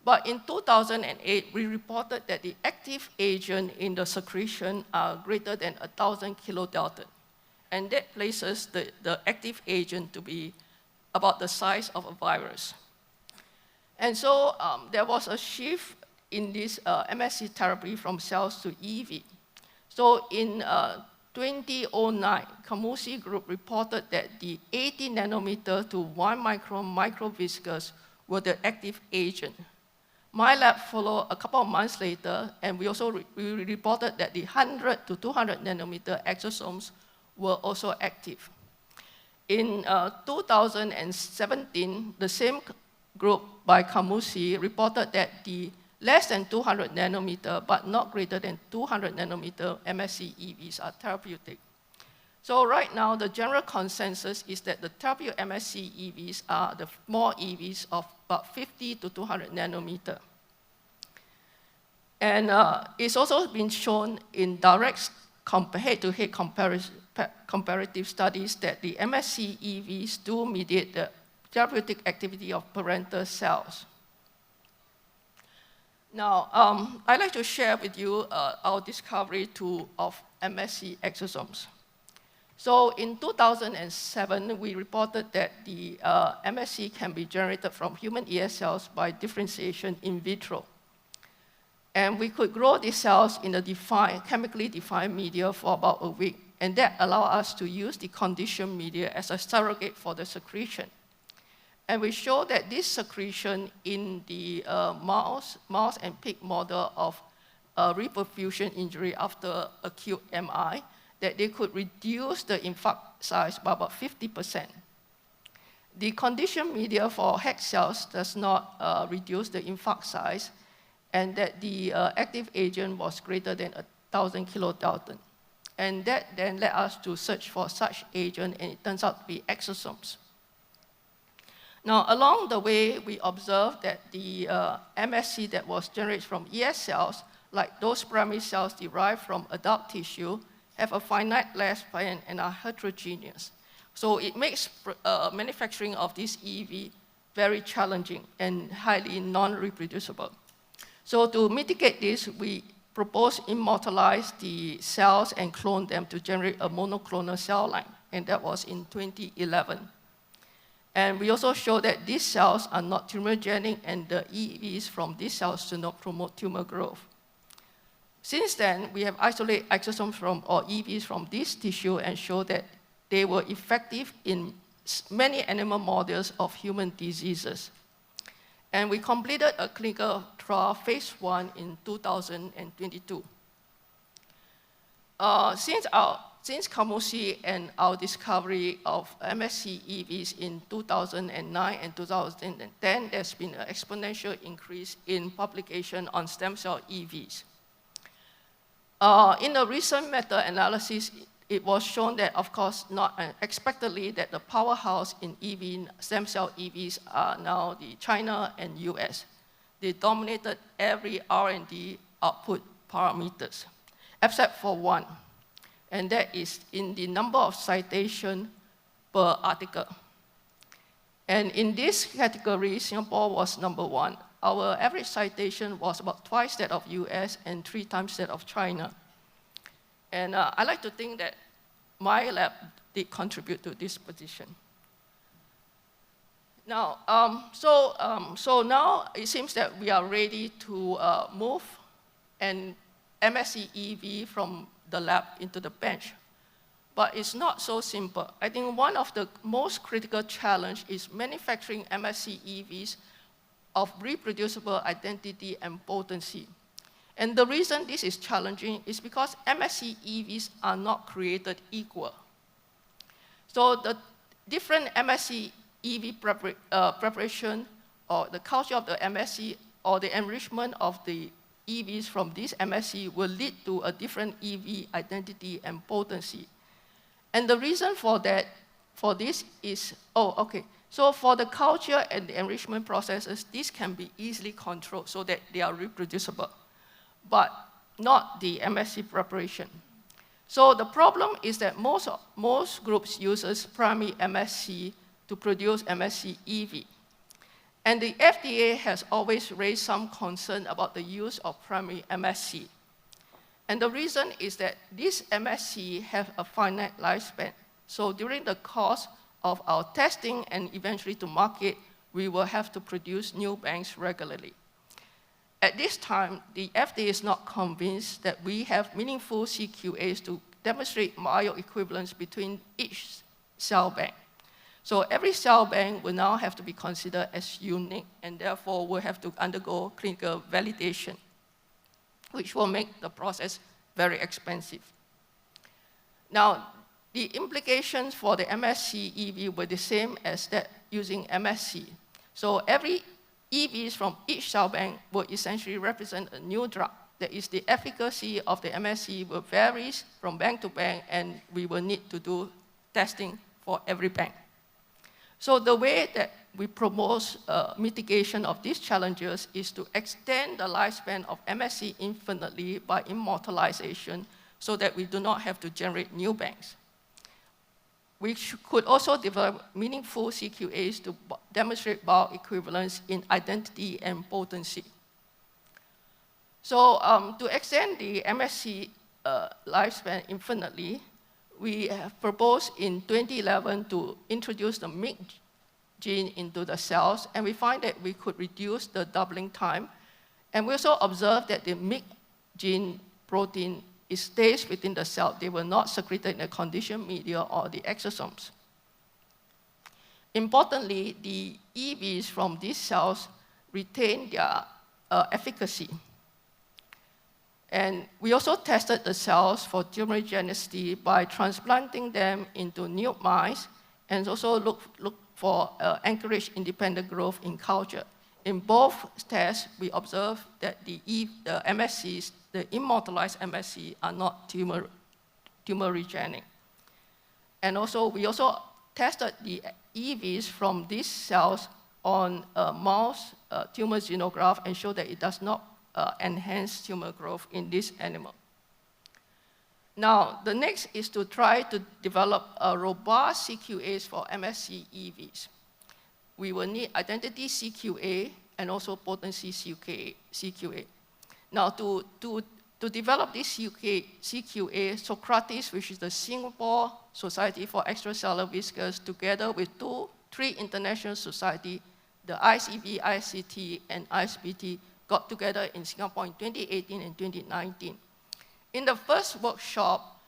But in 2008, we reported that the active agent in the secretion are greater than 1,000 kilodalton. And that places the active agent to be about the size of a virus. And so there was a shift in this MSC therapy from cells to EV. So in 2009, Kamusi group reported that the 80 nanometer to 1 micron microviscous were the active agent. My lab followed a couple of months later, and we also reported that the 100 to 200 nanometer exosomes were also active. In 2017, the same group by Kamusi reported that the less than 200 nanometer, but not greater than 200 nanometer MSC EVs are therapeutic. So right now, the general consensus is that the therapeutic MSC EVs are the more EVs of about 50 to 200 nanometer. And it's also been shown in direct head-to-head comparative studies that the MSC EVs do mediate the therapeutic activity of parental cells. Now, I'd like to share with you our discovery of MSC exosomes. So in 2007, we reported that the MSC can be generated from human ES cells by differentiation in vitro. And we could grow these cells in a chemically defined media for about a week. And that allowed us to use the conditioned media as a surrogate for the secretion. And we showed that this secretion in the mouse and pig model of reperfusion injury after acute MI, that they could reduce the infarct size by about 50%. The conditioned media for HEK cells does not reduce the infarct size, and that the active agent was greater than 1,000 kilodalton. And that then led us to search for such agent, and it turns out to be exosomes. Now, along the way, we observed that the MSC that was generated from ES cells, like those primary cells derived from adult tissue, have a finite lifespan and are heterogeneous. So it makes manufacturing of this EEV very challenging and highly non-reproducible. So to mitigate this, we propose immortalize the cells and clone them to generate a monoclonal cell line, and that was in 2011. And we also show that these cells are not tumorigenic, and the EEVs from these cells do not promote tumor growth. Since then, we have isolated exosomes or EEVs from this tissue and show that they were effective in many animal models of human diseases. And we completed a clinical trial, phase 1, in 2022. Since Kamusi and our discovery of MSC EVs in 2009 and 2010, there's been an exponential increase in publication on stem cell EVs. In a recent meta-analysis, it was shown that, of course, not unexpectedly, that the powerhouse in stem cell EVs are now the China and US. They dominated every R&D output parameters, except for one, and that is in the number of citations per article. And in this category, Singapore was number 1. Our average citation was about twice that of US and 3 times that of China. And I like to think that my lab did contribute to this position. Now, so now it seems that we are ready to move an MSC EV from the lab into the bench. But it's not so simple. I think one of the most critical challenges is manufacturing MSC EVs of reproducible identity and potency. And the reason this is challenging is because MSC EVs are not created equal. So the different MSC EV preparation, or the culture of the MSC, or the enrichment of the EVs from this MSC will lead to a different EV identity and potency. And the reason for this is, so for the culture and the enrichment processes, this can be easily controlled so that they are reproducible, but not the MSC preparation. So the problem is that most groups use primary MSC to produce MSC EV. And the FDA has always raised some concern about the use of primary MSC. And the reason is that these MSC have a finite lifespan. So during the course of our testing and eventually to market, we will have to produce new banks regularly. At this time, the FDA is not convinced that we have meaningful CQAs to demonstrate bioequivalence between each cell bank. So every cell bank will now have to be considered as unique, and therefore will have to undergo clinical validation, which will make the process very expensive. Now, the implications for the MSC EV were the same as that using MSC. So every EVs from each cell bank will essentially represent a new drug. That is, the efficacy of the MSC will vary from bank to bank, and we will need to do testing for every bank. So the way that we propose mitigation of these challenges is to extend the lifespan of MSC infinitely by immortalization so that we do not have to generate new banks. We could also develop meaningful CQAs to demonstrate bioequivalence in identity and potency. So to extend the MSC lifespan infinitely, we have proposed in 2011 to introduce the MYC gene into the cells, and we find that we could reduce the doubling time. And we also observed that the MYC gene protein stays within the cell. They were not secreted in the conditioned media or the exosomes. Importantly, the EVs from these cells retain their efficacy. And we also tested the cells for tumorigenicity by transplanting them into new mice and also look for anchorage-independent growth in culture. In both tests, we observed that the MSCs, the immortalized MSC, are not tumorigenic. And also, we also tested the EVs from these cells on mouse tumor xenograft and showed that it does not enhance tumor growth in this animal. Now, the next is to try to develop a robust CQAs for MSC EVs. We will need identity CQA and also potency CQA. Now, to develop this CQA, Socrates, which is the Singapore Society for Extracellular Viscous, together with 3 international societies, the ICB, ICT, and ISBT, got together in Singapore in 2018 and 2019. In the first workshop,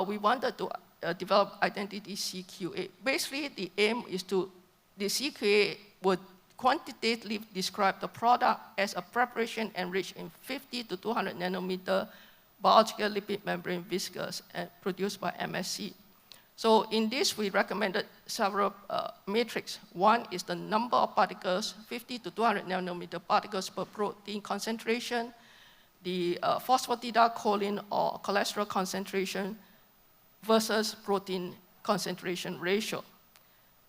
we wanted to develop identity CQA. Basically, the aim is the CQA would quantitatively describe the product as a preparation enriched in 50 to 200 nanometer biological lipid membrane viscous and produced by MSC. So in this, we recommended several metrics. One is the number of particles, 50 to 200 nanometer particles per protein concentration, the phosphatidylcholine or cholesterol concentration versus protein concentration ratio.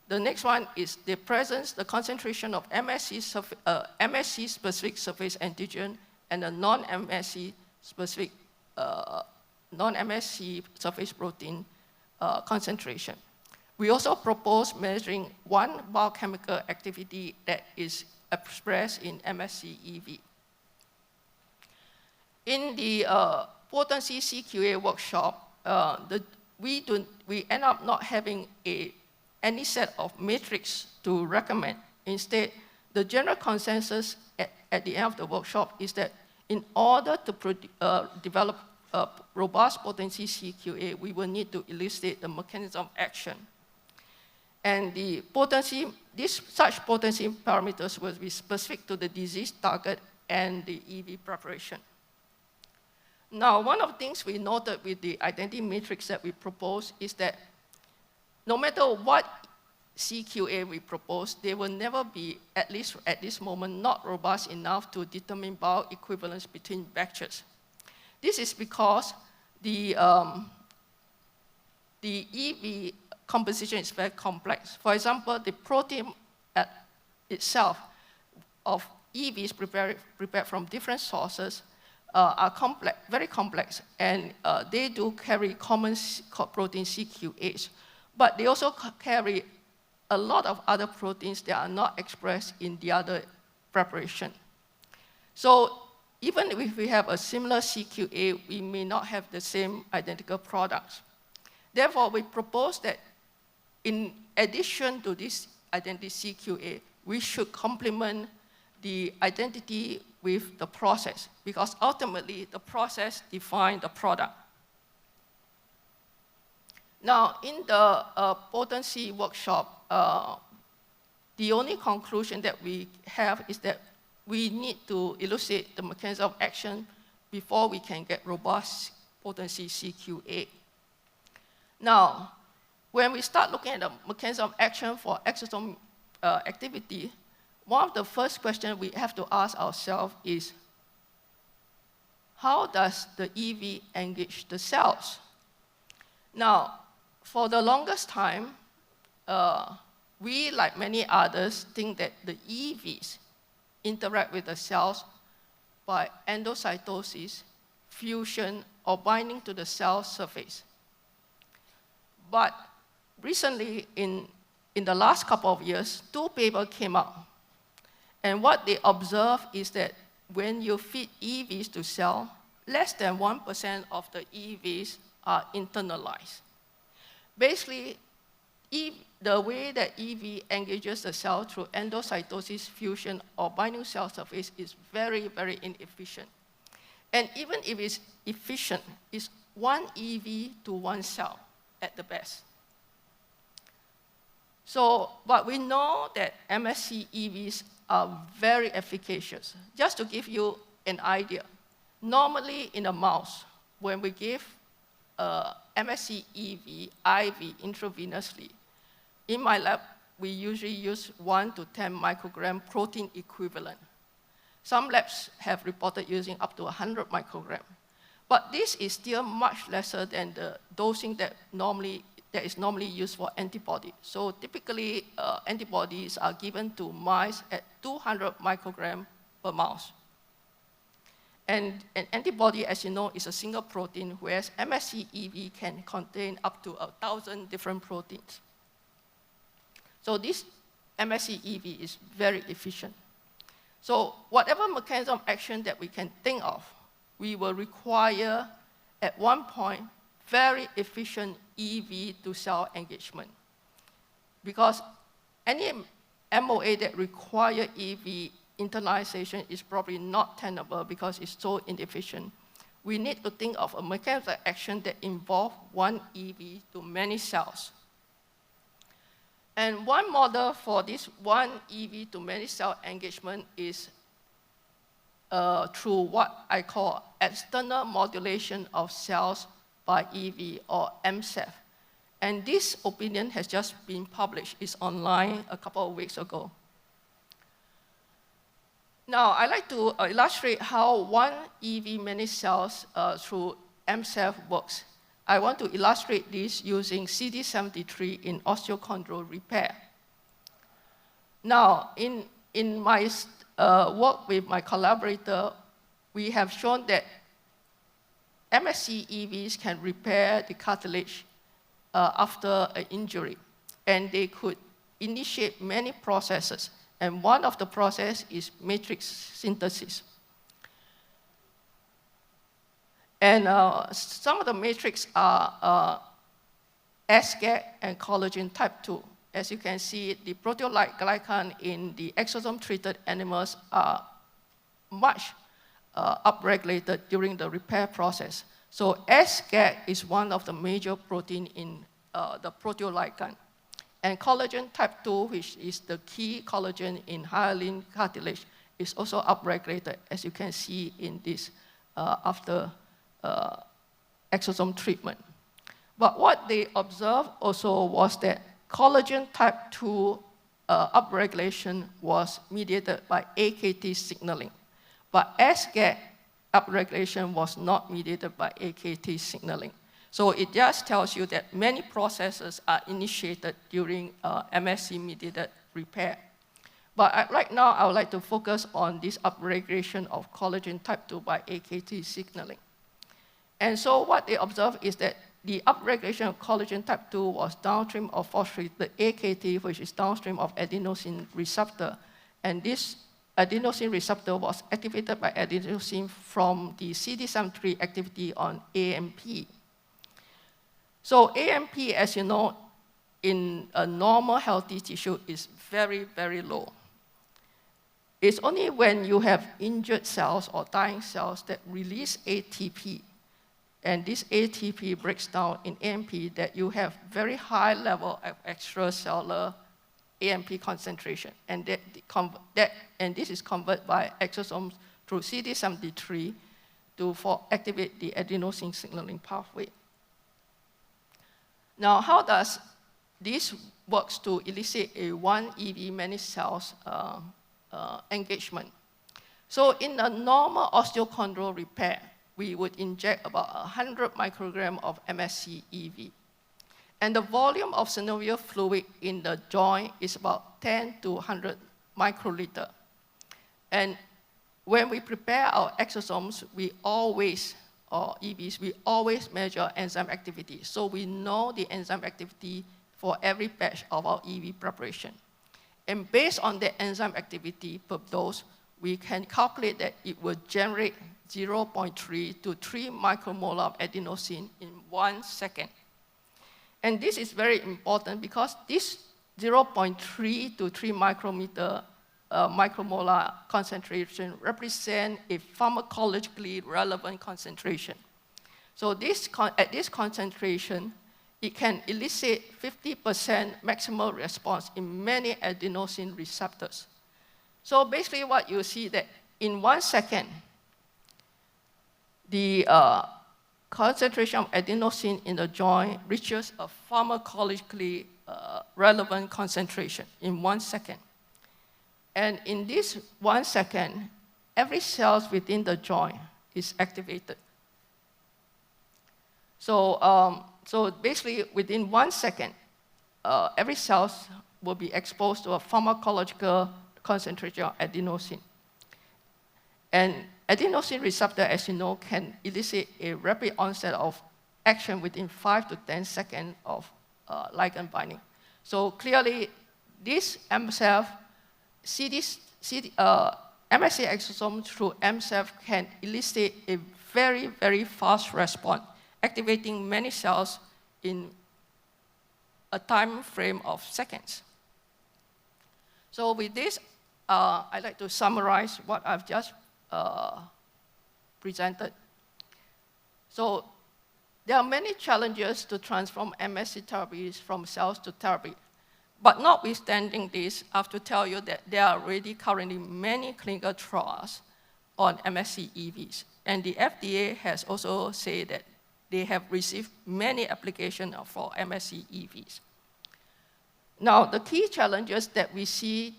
The next one is the presence, the concentration of MSC specific surface antigen and the non-MSC specific non-MSC surface protein concentration. We also propose measuring one biochemical activity that is expressed in MSC EV. In the potency CQA workshop, we end up not having any set of metrics to recommend. Instead, the general consensus at the end of the workshop is that in order to develop a robust potency CQA, we will need to elucidate the mechanism of action. And the potency, such potency parameters will be specific to the disease target and the EV preparation. Now, one of the things we noted with the identity matrix that we propose is that no matter what CQA we propose, they will never be, at least at this moment, not robust enough to determine bioequivalence between batches. This is because the EV composition is very complex. For example, the protein itself of EVs prepared from different sources are complex, very complex, and they do carry common protein CQAs. But they also carry a lot of other proteins that are not expressed in the other preparation. So even if we have a similar CQA, we may not have the same identical products. Therefore, we propose that in addition to this identity CQA, we should complement the identity with the process, because ultimately the process defines the product. Now, in the potency workshop, the only conclusion that we have is that we need to elucidate the mechanism of action before we can get robust potency CQA. Now, when we start looking at the mechanism of action for exosome activity, one of the first questions we have to ask ourselves is, how does the EV engage the cells? Now, for the longest time, we, like many others, think that the EVs interact with the cells by endocytosis, fusion, or binding to the cell surface. But recently, in the last couple of years, 2 papers came out. And what they observed is that when you feed EVs to cell, less than 1% of the EVs are internalized. Basically, the way that EV engages the cell through endocytosis, fusion, or binding cell surface is very, very inefficient. And even if it's efficient, it's 1 EV to 1 cell at the best. So, but we know that MSC EVs are very efficacious. Just to give you an idea, normally in a mouse, when we give MSC EV IV intravenously, in my lab, we usually use 1 to 10 microgram protein equivalent. Some labs have reported using up to 100 microgram. But this is still much lesser than the dosing that is normally used for antibody. So typically, antibodies are given to mice at 200 microgram per mouse. And an antibody, as you know, is a single protein, whereas MSC EV can contain up to 1,000 different proteins. So this MSC EV is very efficient. So whatever mechanism of action that we can think of, we will require, at one point, very efficient EV to cell engagement. Because any MOA that require EV internalization is probably not tenable because it's so inefficient. We need to think of a mechanism of action that involves 1 EV to many cells. And one model for this 1 EV to many cell engagement is through what I call external modulation of cells by EV, or EMCEF. And this opinion has just been published. It's online a couple of weeks ago. Now, I'd like to illustrate how 1 EV many cells through EMCEF works. I want to illustrate this using CD73 in osteochondral repair. Now, in my work with my collaborator, we have shown that MSC EVs can repair the cartilage after an injury, and they could initiate many processes. And one of the processes is matrix synthesis. And some of the matrix are SGAG and collagen type 2. As you can see, the proteolyte glycan in the exosome-treated animals are much upregulated during the repair process. So SGAG is one of the major protein in the proteolycan. And collagen type 2, which is the key collagen in hyaline cartilage, is also upregulated, as you can see in this after exosome treatment. But what they observed also was that collagen type 2 upregulation was mediated by AKT signaling. But SGAG upregulation was not mediated by AKT signaling. So it just tells you that many processes are initiated during MSC-mediated repair. But right now, I would like to focus on this upregulation of collagen type 2 by AKT signaling. And so what they observed is that the upregulation of collagen type 2 was downstream of phosphorylated AKT, which is downstream of adenosine receptor. And this adenosine receptor was activated by adenosine from the CD73 activity on AMP. So AMP, as you know, in a normal healthy tissue is very, very low. It's only when you have injured cells or dying cells that release ATP, and this ATP breaks down in AMP, that you have very high level of extracellular AMP concentration. And this is converted by exosomes through CD73 to activate the adenosine signaling pathway. Now, how does this work to elicit a 1 EV many cells engagement? So in a normal osteochondral repair, we would inject about 100 microgram of MSC EV. And the volume of synovial fluid in the joint is about 10 to 100 microliter. And when we prepare our exosomes, or EVs, we always measure enzyme activity. So we know the enzyme activity for every batch of our EV preparation. And based on the enzyme activity per dose, we can calculate that it will generate 0.3 to 3 micromolar of adenosine in 1 second. And this is very important because this 0.3 to 3 micromolar concentration represent a pharmacologically relevant concentration. So at this concentration, it can elicit 50% maximal response in many adenosine receptors. So basically what you see that in 1 second, the concentration of adenosine in the joint reaches a pharmacologically relevant concentration in 1 second. And in this 1 second, every cell within the joint is activated. So basically, within 1 second, every cell will be exposed to a pharmacological concentration of adenosine. And adenosine receptor, as you know, can elicit a rapid onset of action within 5 to 10 seconds of ligand binding. So clearly, this MSF, MSC exosome through MSF can elicit a very, very fast response, activating many cells in a time frame of seconds. So with this, I'd like to summarize what I've just presented. So there are many challenges to transform MSC therapies from cells to therapy. But notwithstanding this, I have to tell you that there are already currently many clinical trials on MSC EVs. And the FDA has also said that they have received many applications for MSC EVs. Now, the key challenges that we see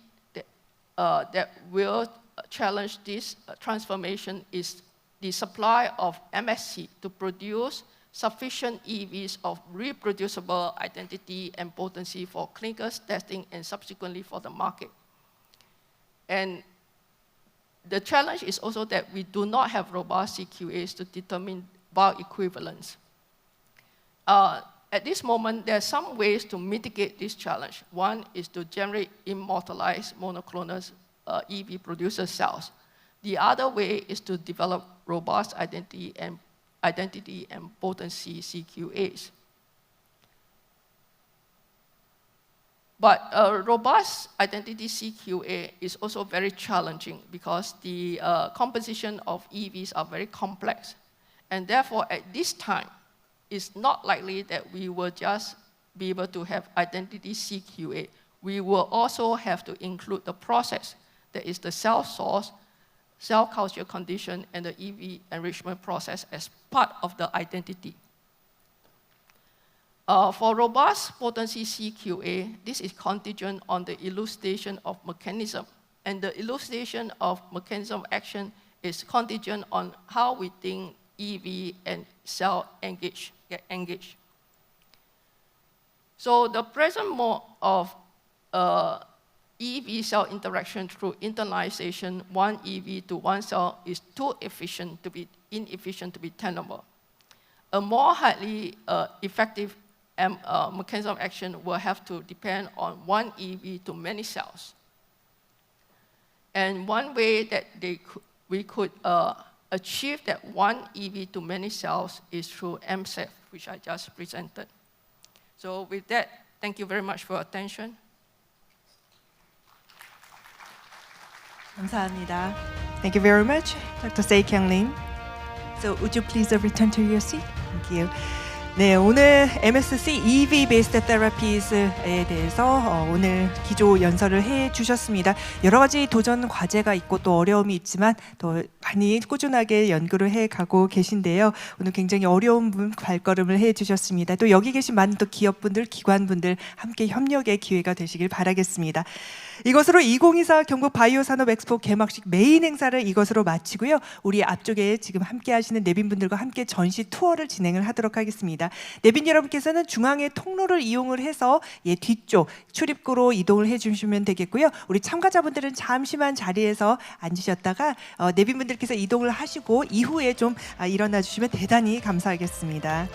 that will challenge this transformation is the supply of MSC to produce sufficient EVs of reproducible identity and potency for clinical testing and subsequently for the market. And the challenge is also that we do not have robust CQAs to determine bioequivalence. At this moment, there are some ways to mitigate this challenge. One is to generate immortalized monoclonal EV producer cells. The other way is to develop robust identity and potency CQAs. But a robust identity CQA is also very challenging because the composition of EVs are very complex. And therefore, at this time, it's not likely that we will just be able to have identity CQA. We will also have to include the process, that is the cell source, cell culture condition, and the EV enrichment process as part of the identity. For robust potency CQA, this is contingent on the elucidation of mechanism. And the elucidation of mechanism of action is contingent on how we think EV and cell get engaged. So the present mode of EV cell interaction through internalization, one EV to one cell, is too inefficient to be tenable. A more highly effective mechanism of action will have to depend on one EV to many cells. And one way that we could achieve that one EV to many cells is through MSF, which I just presented. So with that, thank you very much for your attention. 감사합니다. Thank you very much, Dr. Se-Kyung Lim. So would you please return to your seat? Thank you. 네, 오늘 MSC EV-based therapies에 대해서 오늘 기조 연설을 해주셨습니다. 여러 가지 도전 과제가 있고 또 어려움이 있지만 또 많이 꾸준하게 연구를 해가고 계신데요. 오늘 굉장히 어려운 발걸음을 해주셨습니다. 또 여기 계신 많은 또 기업분들, 기관분들 함께 협력의 기회가 되시길 바라겠습니다. 이것으로 2024 경북 바이오 산업 엑스포 개막식 메인 행사를 이것으로 마치고요. 우리 앞쪽에 지금 함께 하시는 내빈분들과 함께 전시 투어를 진행을 하도록 하겠습니다. 내빈 여러분께서는 중앙의 통로를 이용을 해서 뒤쪽 출입구로 이동을 해주시면 되겠고요. 우리 참가자분들은 잠시만 자리에서 앉으셨다가 내빈분들께서 이동을 하시고 이후에 좀 일어나 주시면 대단히 감사하겠습니다.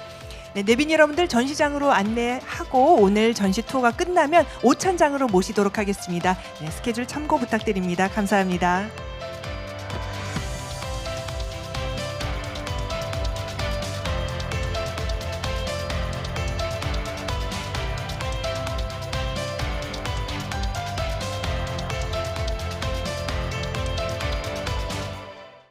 네, 내빈 여러분들 전시장으로 안내하고 오늘 전시 투어가 끝나면 오찬장으로 모시도록 하겠습니다. 네, 스케줄 참고 부탁드립니다. 감사합니다.